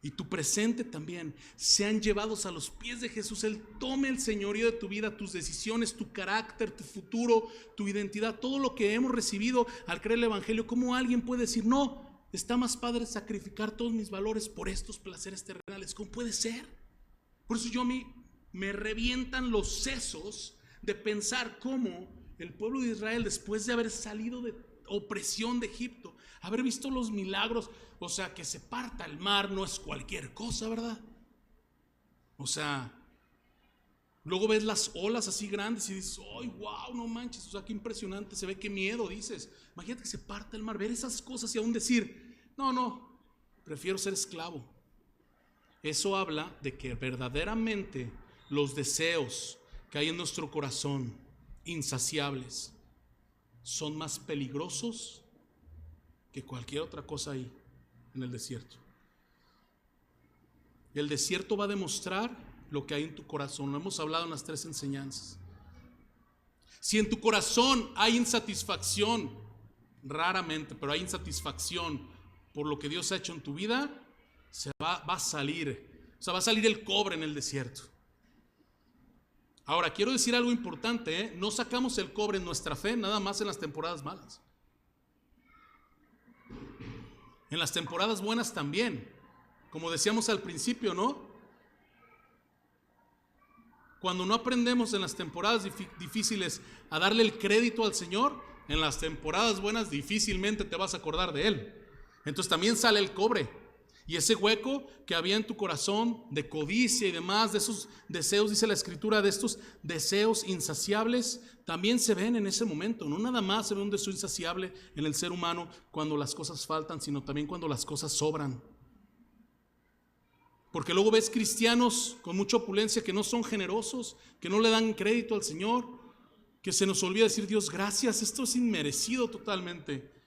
y tu presente también sean llevados a los pies de Jesús? Él tome el señorío de tu vida, tus decisiones, tu carácter, tu futuro, tu identidad, todo lo que hemos recibido al creer el Evangelio. ¿Cómo alguien puede decir, no, está más padre sacrificar todos mis valores por estos placeres terrenales? ¿Cómo puede ser? Por eso a mí me revientan los sesos de pensar cómo el pueblo de Israel, después de haber salido de opresión de Egipto, haber visto los milagros, o sea, que se parta el mar no es cualquier cosa, ¿verdad? O sea, luego ves las olas así grandes y dices, ¡ay, wow, no manches! O sea, qué impresionante, se ve, qué miedo, dices. Imagínate que se parta el mar, ver esas cosas y aún decir, no, prefiero ser esclavo. Eso habla de que verdaderamente los deseos que hay en nuestro corazón, insaciables, son más peligrosos que cualquier otra cosa ahí en el desierto. El desierto va a demostrar lo que hay en tu corazón. Lo hemos hablado en las 3 enseñanzas. Si en tu corazón hay insatisfacción, raramente, pero hay insatisfacción por lo que Dios ha hecho en tu vida, va a salir. O sea, va a salir el cobre en el desierto. Ahora, quiero decir algo importante, ¿eh? No sacamos el cobre en nuestra fe nada más en las temporadas malas. En las temporadas buenas también. Como decíamos al principio, ¿no? Cuando no aprendemos en las temporadas difíciles a darle el crédito al Señor, en las temporadas buenas difícilmente te vas a acordar de Él. Entonces también sale el cobre. Y ese hueco que había en tu corazón de codicia y demás, de esos deseos, dice la Escritura, de estos deseos insaciables, también se ven en ese momento. No nada más se ve un deseo insaciable en el ser humano cuando las cosas faltan, sino también cuando las cosas sobran. Porque luego ves cristianos con mucha opulencia que no son generosos, que no le dan crédito al Señor, que se nos olvida decir, Dios, gracias, esto es inmerecido totalmente.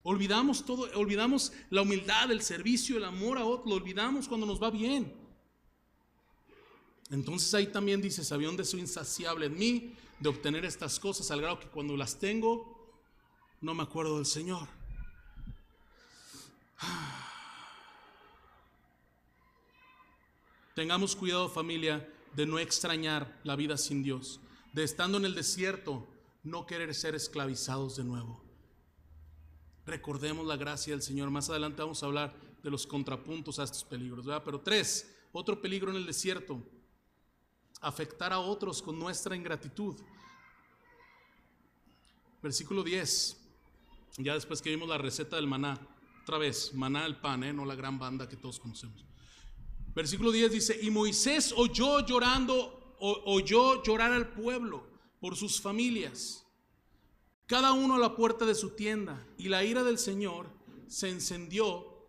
Olvidamos todo, olvidamos la humildad, el servicio, el amor a otro, lo olvidamos cuando nos va bien. Entonces ahí también dices, había un deseo insaciable en mí de obtener estas cosas, al grado que cuando las tengo, no me acuerdo del Señor. Tengamos cuidado, familia, de no extrañar la vida sin Dios, de estando en el desierto, no querer ser esclavizados de nuevo. Recordemos la gracia del Señor. Más adelante vamos a hablar de los contrapuntos a estos peligros, ¿verdad? Pero 3, otro peligro en el desierto: afectar a otros con nuestra ingratitud. Versículo 10, ya después que vimos la receta del maná, otra vez, maná el pan, no la gran banda que todos conocemos. Versículo 10 dice, y Moisés oyó llorar al pueblo por sus familias, cada uno a la puerta de su tienda, y la ira del Señor se encendió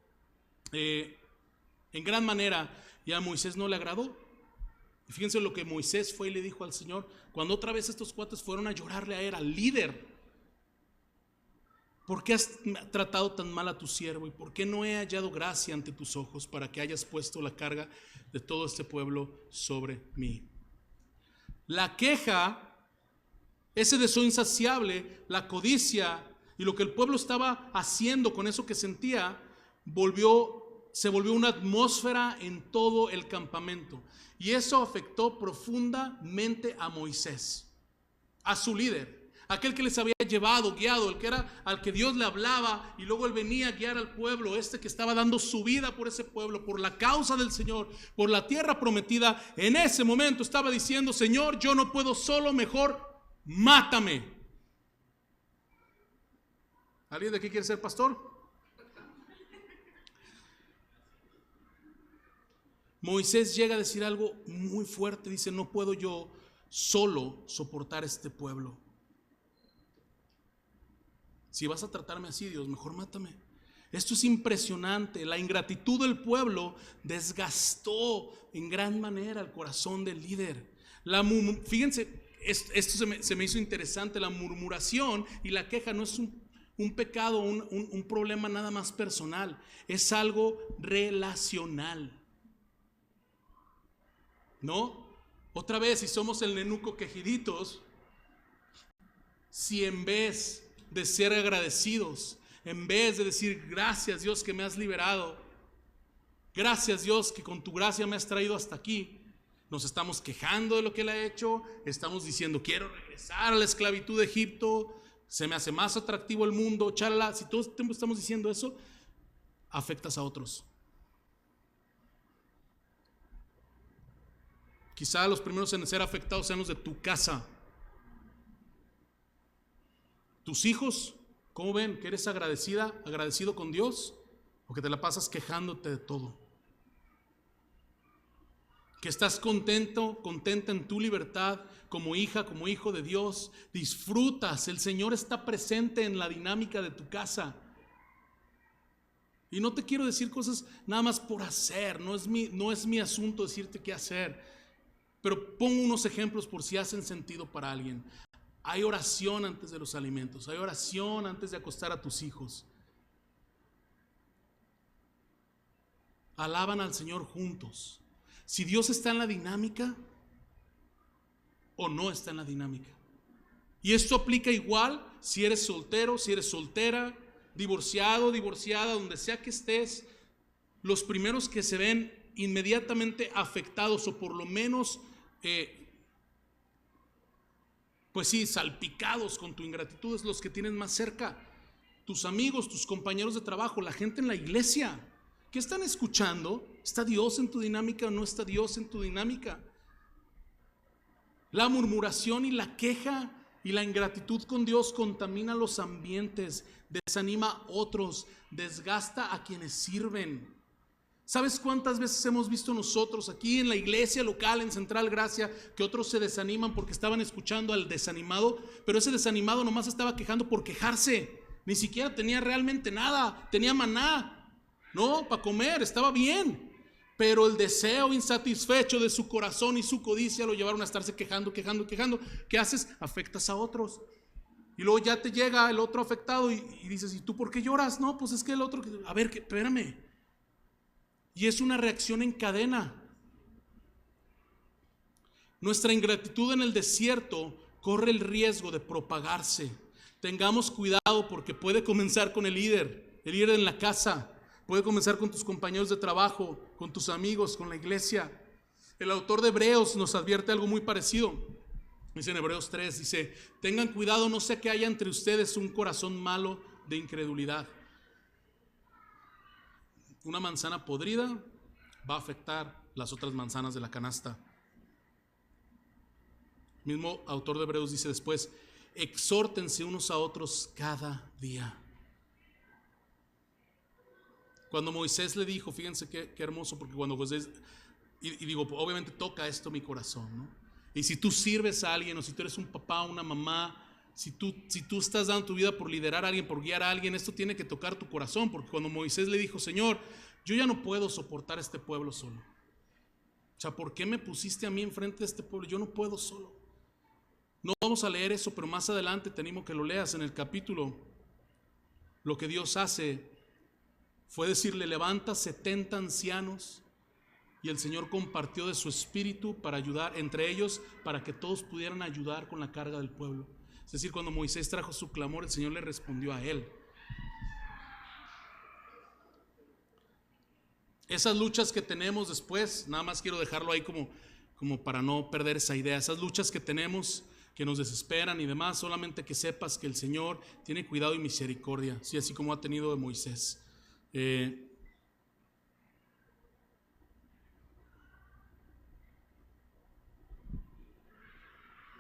en gran manera, y a Moisés no le agradó. Y fíjense lo que Moisés fue y le dijo al Señor, cuando otra vez estos cuates fueron a llorarle a él, al líder. ¿Por qué has tratado tan mal a tu siervo? ¿Y por qué no he hallado gracia ante tus ojos para que hayas puesto la carga de todo este pueblo sobre mí? La queja, ese deseo insaciable, la codicia y lo que el pueblo estaba haciendo con eso que sentía, se volvió una atmósfera en todo el campamento. Y eso afectó profundamente a Moisés, a su líder, aquel que les había llevado, guiado, el que era al que Dios le hablaba, y luego él venía a guiar al pueblo, que estaba dando su vida por ese pueblo, por la causa del Señor, por la tierra prometida. En ese momento estaba diciendo: Señor, yo no puedo solo, mejor mátame. ¿Alguien de aquí quiere ser pastor? Moisés llega a decir algo muy fuerte, dice: no puedo yo solo soportar este pueblo. Si vas a tratarme así, Dios, mejor mátame. Esto es impresionante. La ingratitud del pueblo desgastó en gran manera el corazón del líder. Fíjense, esto se me hizo interesante. La murmuración y la queja no es un pecado, un problema nada más personal. Es algo relacional. ¿No? Otra vez, si somos el nenuco quejiditos, si en vez de ser agradecidos, en vez de decir: gracias Dios que me has liberado, gracias Dios que con tu gracia me has traído hasta aquí, nos estamos quejando de lo que Él ha hecho, estamos diciendo: quiero regresar a la esclavitud de Egipto, se me hace más atractivo el mundo, chalala. Si todo el tiempo estamos diciendo eso, afectas a otros. Quizá los primeros en ser afectados sean los de tu casa. Tus hijos, ¿cómo ven? ¿Que eres agradecido con Dios? ¿O que te la pasas quejándote de todo? ¿Que estás contenta en tu libertad como hija, como hijo de Dios? Disfrutas, el Señor está presente en la dinámica de tu casa. Y no te quiero decir cosas nada más por hacer, no es mi asunto decirte qué hacer. Pero pongo unos ejemplos por si hacen sentido para alguien. Hay oración antes de los alimentos, hay oración antes de acostar a tus hijos. Alaban al Señor juntos. Si Dios está en la dinámica o no está en la dinámica. Y esto aplica igual si eres soltero, si eres soltera, divorciado, divorciada, donde sea que estés. Los primeros que se ven inmediatamente afectados, o por lo menos pues sí, salpicados con tu ingratitud, es los que tienes más cerca. Tus amigos, tus compañeros de trabajo, la gente en la iglesia. ¿Qué están escuchando? ¿Está Dios en tu dinámica o no está Dios en tu dinámica? La murmuración y la queja y la ingratitud con Dios contamina los ambientes, desanima a otros, desgasta a quienes sirven. ¿Sabes cuántas veces hemos visto nosotros aquí en la iglesia local, en Central Gracia, que otros se desaniman porque estaban escuchando al desanimado, pero ese desanimado nomás estaba quejando por quejarse? Ni siquiera tenía realmente nada, tenía maná, ¿no? Para comer, estaba bien. Pero el deseo insatisfecho de su corazón y su codicia lo llevaron a estarse quejando. ¿Qué haces? Afectas a otros. Y luego ya te llega el otro afectado y dices: ¿y tú por qué lloras? No, pues es que el otro, a ver, espérame. Y es una reacción en cadena. Nuestra ingratitud en el desierto corre el riesgo de propagarse. Tengamos cuidado, porque puede comenzar con el líder en la casa, puede comenzar con tus compañeros de trabajo, con tus amigos, con la iglesia. El autor de Hebreos nos advierte algo muy parecido. Dice en Hebreos 3, dice: tengan cuidado, no sea que haya entre ustedes un corazón malo de incredulidad. Una manzana podrida va a afectar las otras manzanas de la canasta. El mismo autor de Hebreos dice después: exhórtense unos a otros cada día. Cuando Moisés le dijo, fíjense qué hermoso, porque cuando Moisés, y digo, obviamente toca esto mi corazón, ¿no? Y si tú sirves a alguien, o si tú eres un papá, una mamá, si tú estás dando tu vida por liderar a alguien, por guiar a alguien, esto tiene que tocar tu corazón. Porque cuando Moisés le dijo: Señor, yo ya no puedo soportar este pueblo solo. O sea, ¿por qué me pusiste a mí enfrente de este pueblo? Yo no puedo solo. No vamos a leer eso, pero más adelante te animo que lo leas en el capítulo lo que Dios hace fue decirle: levanta 70 ancianos, y el Señor compartió de su espíritu para ayudar entre ellos, para que todos pudieran ayudar con la carga del pueblo. Es decir, cuando Moisés trajo su clamor, el Señor le respondió a él. Esas luchas que tenemos después, nada más quiero dejarlo ahí como para no perder esa idea. Esas luchas que tenemos, que nos desesperan y demás, solamente que sepas que el Señor tiene cuidado y misericordia, sí, así como ha tenido de Moisés.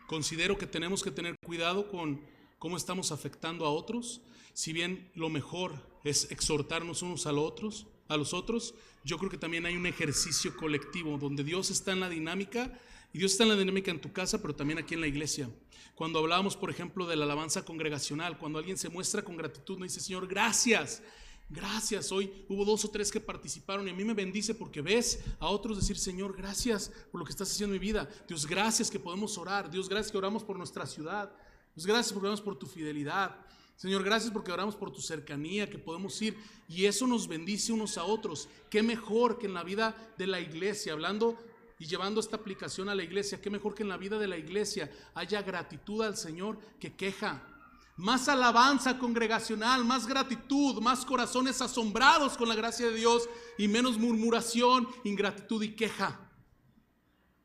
Considero que tenemos que tener cuidado con cómo estamos afectando a otros. Si bien lo mejor es exhortarnos unos a los otros, yo creo que también hay un ejercicio colectivo donde Dios está en la dinámica, y Dios está en la dinámica en tu casa, pero también aquí en la iglesia. Cuando hablábamos, por ejemplo, de la alabanza congregacional, cuando alguien se muestra con gratitud, no dice: Señor, gracias. Gracias, hoy hubo 2 o 3 que participaron y a mí me bendice porque ves a otros decir: Señor, gracias por lo que estás haciendo en mi vida. Dios, gracias que podemos orar. Dios, gracias que oramos por nuestra ciudad. Dios, gracias porque oramos por tu fidelidad. Señor, gracias porque oramos por tu cercanía, que podemos ir, y eso nos bendice unos a otros. Qué mejor que en la vida de la iglesia, hablando y llevando esta aplicación a la iglesia, qué mejor que en la vida de la iglesia haya gratitud al Señor que queja. Más alabanza congregacional, más gratitud, más corazones asombrados con la gracia de Dios y menos murmuración, ingratitud y queja.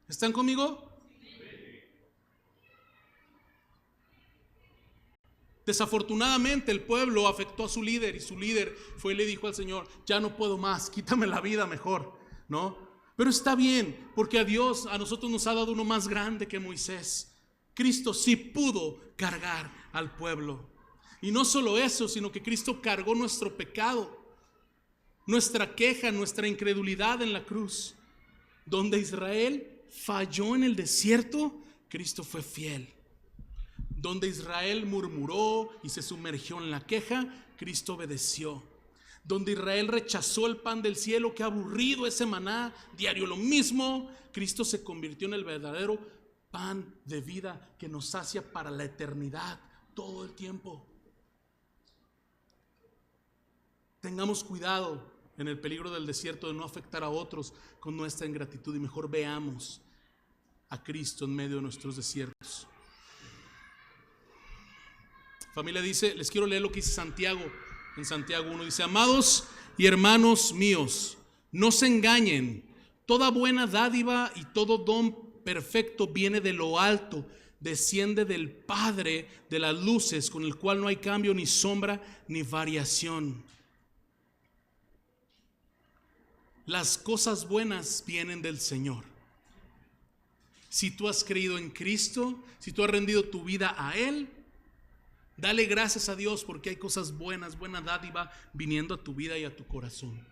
¿Están conmigo? Desafortunadamente el pueblo afectó a su líder, y su líder fue y le dijo al Señor: ya no puedo más, quítame la vida mejor, ¿no? Pero está bien, porque a nosotros nos ha dado uno más grande que Moisés. Cristo sí pudo cargar al pueblo. Y no solo eso, sino que Cristo cargó nuestro pecado, nuestra queja, nuestra incredulidad en la cruz. Donde Israel falló en el desierto, Cristo fue fiel. Donde Israel murmuró y se sumergió en la queja, Cristo obedeció. Donde Israel rechazó el pan del cielo, qué aburrido ese maná, diario lo mismo, Cristo se convirtió en el verdadero pan de vida que nos sacia para la eternidad, todo el tiempo. Tengamos cuidado en el peligro del desierto de no afectar a otros con nuestra ingratitud, y mejor veamos a Cristo en medio de nuestros desiertos. Familia, dice, les quiero leer lo que dice Santiago. En Santiago 1 dice: amados y hermanos míos, no se engañen. Toda buena dádiva y todo don perfecto viene de lo alto, desciende del Padre de las luces, con el cual no hay cambio, ni sombra, ni variación. Las cosas buenas vienen del Señor. Si tú has creído en Cristo, si tú has rendido tu vida a Él, dale gracias a Dios, porque hay cosas buenas, buena dádiva viniendo a tu vida y a tu corazón.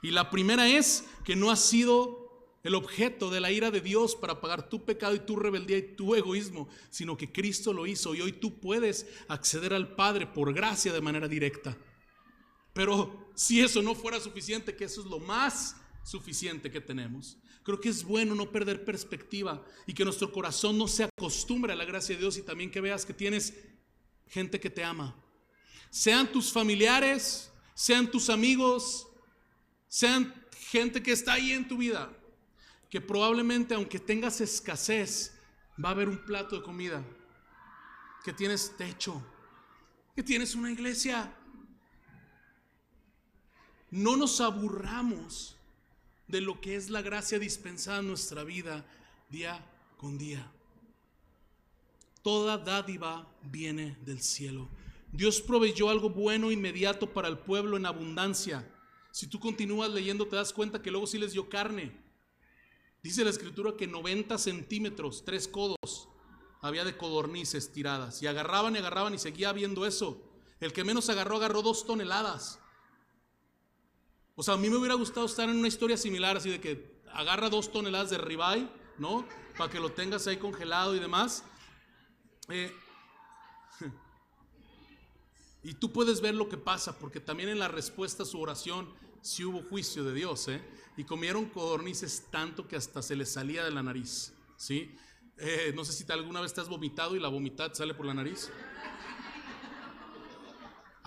Y la primera es que no has sido el objeto de la ira de Dios para pagar tu pecado y tu rebeldía y tu egoísmo, sino que Cristo lo hizo, y hoy tú puedes acceder al Padre por gracia de manera directa. Pero si eso no fuera suficiente, que eso es lo más suficiente que tenemos, creo que es bueno no perder perspectiva y que nuestro corazón no se acostumbre a la gracia de Dios, y también que veas que tienes gente que te ama, sean tus familiares, sean tus amigos, sean gente que está ahí en tu vida, que probablemente, aunque tengas escasez, va a haber un plato de comida, que tienes techo, que tienes una iglesia. No nos aburramos de lo que es la gracia dispensada en nuestra vida día con día. Toda dádiva viene del cielo. Dios proveyó algo bueno inmediato para el pueblo en abundancia. Si tú continúas leyendo, te das cuenta que luego sí les dio carne. Dice la escritura que 90 centímetros, 3 codos, había de codornices tiradas. Y agarraban y seguía habiendo eso. El que menos agarró 2 toneladas. O sea, a mí me hubiera gustado estar en una historia similar, así de que agarra 2 toneladas de ribeye, ¿no? Para que lo tengas ahí congelado y demás. Y tú puedes ver lo que pasa, porque también en la respuesta a su oración sí hubo juicio de Dios, y comieron codornices tanto que hasta se les salía de la nariz, ¿sí? No sé si alguna vez te has vomitado y la vomitada te sale por la nariz.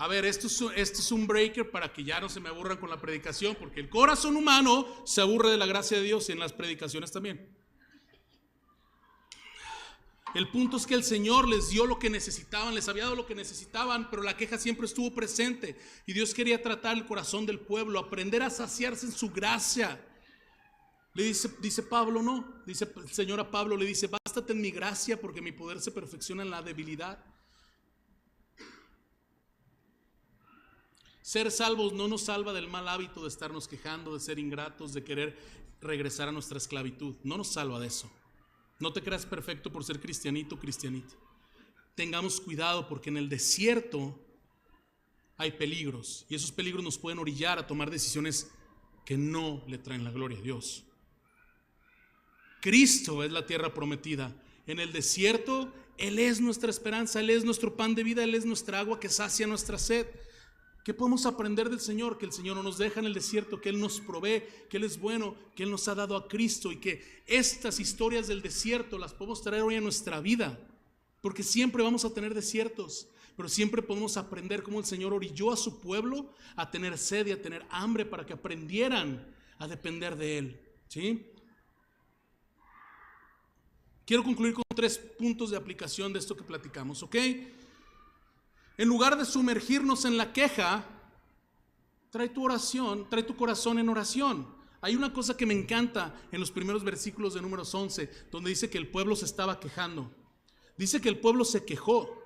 A ver, esto es un breaker para que ya no se me aburran con la predicación, porque el corazón humano se aburre de la gracia de Dios y en las predicaciones también. El punto es que el Señor les dio lo que necesitaban, les había dado lo que necesitaban, pero la queja siempre estuvo presente y Dios quería tratar el corazón del pueblo, aprender a saciarse en su gracia. Le dice Pablo, no, dice el Señor a Pablo, le dice, bástate en mi gracia porque mi poder se perfecciona en la debilidad. Ser salvos no nos salva del mal hábito de estarnos quejando, de ser ingratos, de querer regresar a nuestra esclavitud. No nos salva de eso. No te creas perfecto por ser cristianito o cristianita. Tengamos cuidado porque en el desierto hay peligros y esos peligros nos pueden orillar a tomar decisiones que no le traen la gloria a Dios. Cristo es la tierra prometida. En el desierto Él es nuestra esperanza, Él es nuestro pan de vida, Él es nuestra agua que sacia nuestra sed. ¿Qué podemos aprender del Señor? Que el Señor no nos deja en el desierto, que Él nos provee, que Él es bueno, que Él nos ha dado a Cristo y que estas historias del desierto las podemos traer hoy a nuestra vida, porque siempre vamos a tener desiertos, pero siempre podemos aprender cómo el Señor orilló a su pueblo a tener sed y a tener hambre para que aprendieran a depender de Él, ¿sí? Quiero concluir con 3 puntos de aplicación de esto que platicamos, ¿ok? En lugar de sumergirnos en la queja, trae tu corazón en oración. Hay una cosa que me encanta en los primeros versículos de Números 11, donde dice que el pueblo se estaba quejando. Dice que el pueblo se quejó.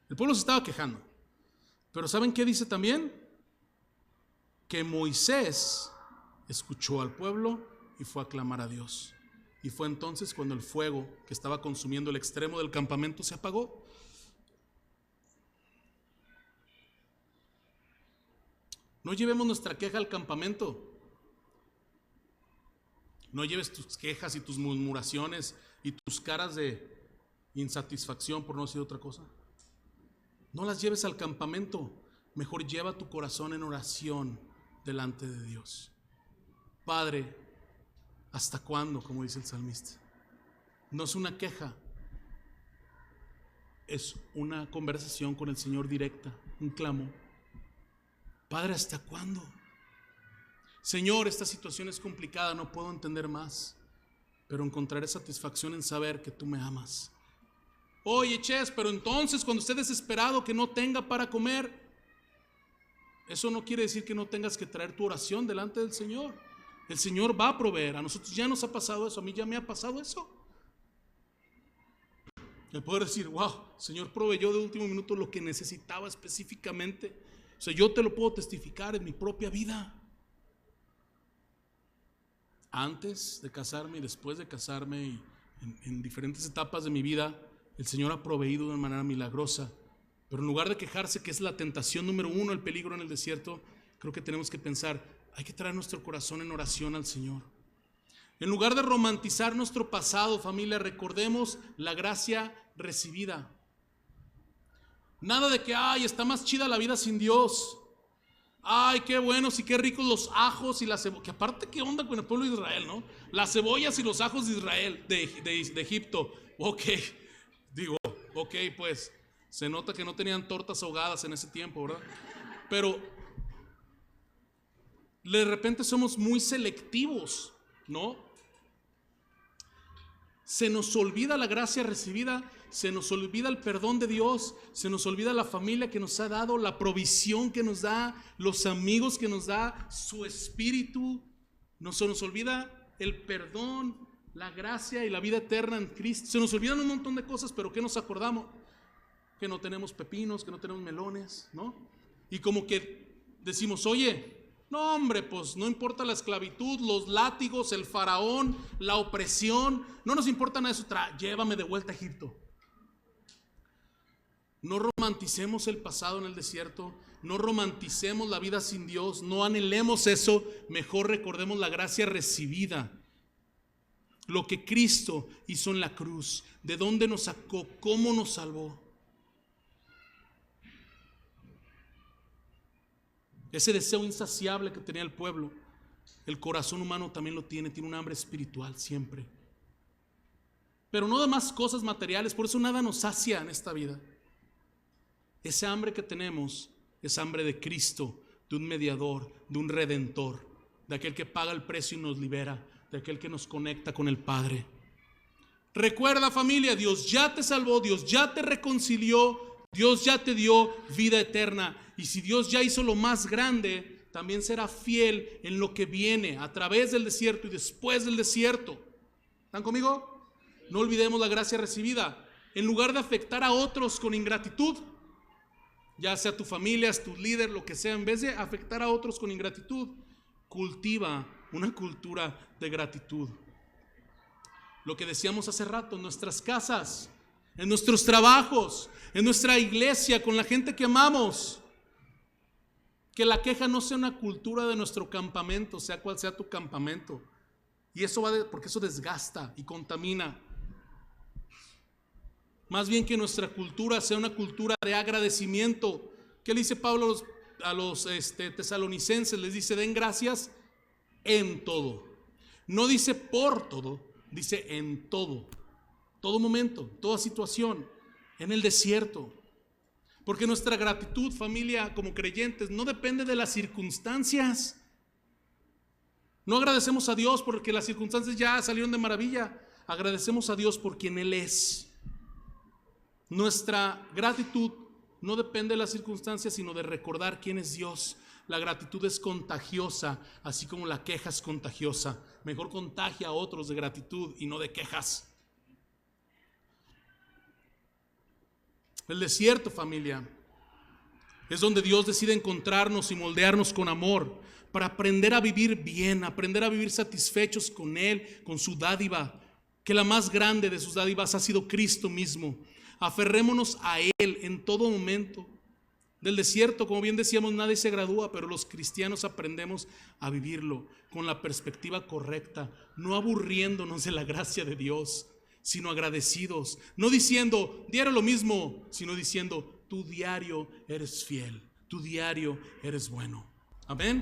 El pueblo se estaba quejando. Pero ¿saben qué dice también? Que Moisés escuchó al pueblo y fue a clamar a Dios. Y fue entonces cuando el fuego que estaba consumiendo el extremo del campamento se apagó. No llevemos nuestra queja al campamento. No lleves tus quejas y tus murmuraciones y tus caras de insatisfacción, por no decir otra cosa. No las lleves al campamento. Mejor lleva tu corazón en oración delante de Dios. Padre, ¿hasta cuándo? Como dice el salmista. No es una queja, es una conversación con el Señor directa, un clamo. Padre, ¿hasta cuándo? Señor, esta situación es complicada, no puedo entender más, pero encontraré satisfacción en saber que tú me amas. Oye, Ches, pero entonces cuando esté desesperado que no tenga para comer, eso no quiere decir que no tengas que traer tu oración delante del Señor. El Señor va a proveer. A nosotros ya nos ha pasado eso, a mí ya me ha pasado eso. El poder decir, wow, el Señor proveyó de último minuto lo que necesitaba específicamente. O sea, yo te lo puedo testificar en mi propia vida. Antes de casarme y después de casarme y en diferentes etapas de mi vida, el Señor ha proveído de una manera milagrosa. Pero en lugar de quejarse, que es la tentación número 1, el peligro en el desierto, creo que tenemos que pensar, hay que traer nuestro corazón en oración al Señor. En lugar de romantizar nuestro pasado, familia, recordemos la gracia recibida. Nada de que, ay, está más chida la vida sin Dios. Ay, qué buenos y qué ricos los ajos y la cebolla. Que aparte, ¿qué onda con el pueblo de Israel, no? Las cebollas y los ajos de Israel, de Egipto. Ok, digo, ok, pues, se nota que no tenían tortas ahogadas en ese tiempo, ¿verdad? Pero, de repente somos muy selectivos, ¿no? Se nos olvida la gracia recibida, se nos olvida el perdón de Dios, se nos olvida la familia que nos ha dado, la provisión que nos da, los amigos que nos da, su espíritu. Se nos olvida el perdón, la gracia y la vida eterna en Cristo. Se nos olvidan un montón de cosas, pero ¿qué nos acordamos? Que no tenemos pepinos, que no tenemos melones, ¿no? Y como que decimos, oye, no, hombre, pues no importa la esclavitud, los látigos, el faraón, la opresión, no nos importa nada de eso, llévame de vuelta a Egipto. No romanticemos el pasado en el desierto, no romanticemos la vida sin Dios, no anhelemos eso, mejor recordemos la gracia recibida. Lo que Cristo hizo en la cruz, de dónde nos sacó, cómo nos salvó. Ese deseo insaciable que tenía el pueblo, el corazón humano también lo tiene un hambre espiritual siempre. Pero no de más cosas materiales, por eso nada nos sacia en esta vida. Ese hambre que tenemos es hambre de Cristo, de un mediador, de un redentor, de aquel que paga el precio y nos libera, de aquel que nos conecta con el Padre. Recuerda, familia, Dios ya te salvó, Dios ya te reconcilió, Dios ya te dio vida eterna. Y si Dios ya hizo lo más grande, también será fiel en lo que viene a través del desierto y después del desierto. ¿Están conmigo? No olvidemos la gracia recibida. En lugar de afectar a otros con ingratitud, ya sea tu familia, tu líder, lo que sea, en vez de afectar a otros con ingratitud, cultiva una cultura de gratitud. Lo que decíamos hace rato, en nuestras casas, en nuestros trabajos, en nuestra iglesia, con la gente que amamos. Que la queja no sea una cultura de nuestro campamento, sea cual sea tu campamento. Y eso porque eso desgasta y contamina. Más bien que nuestra cultura sea una cultura de agradecimiento. ¿Qué le dice Pablo a los tesalonicenses? Les dice: den gracias en todo. No dice por todo, dice en todo. Todo momento, toda situación, en el desierto. Porque nuestra gratitud, familia, como creyentes, no depende de las circunstancias. No agradecemos a Dios porque las circunstancias ya salieron de maravilla. Agradecemos a Dios por quien Él es. Nuestra gratitud no depende de las circunstancias, sino de recordar quién es Dios. La gratitud es contagiosa, así como la queja es contagiosa. Mejor contagia a otros de gratitud y no de quejas. El desierto, familia, es donde Dios decide encontrarnos y moldearnos con amor para aprender a vivir bien, aprender a vivir satisfechos con Él, con su dádiva, que la más grande de sus dádivas ha sido Cristo mismo. Aferrémonos a Él en todo momento. Del desierto, como bien decíamos, nadie se gradúa, pero los cristianos aprendemos a vivirlo con la perspectiva correcta, no aburriéndonos de la gracia de Dios, sino agradecidos, no diciendo diario lo mismo, sino diciendo: tú diario eres fiel, tú diario eres bueno. Amén.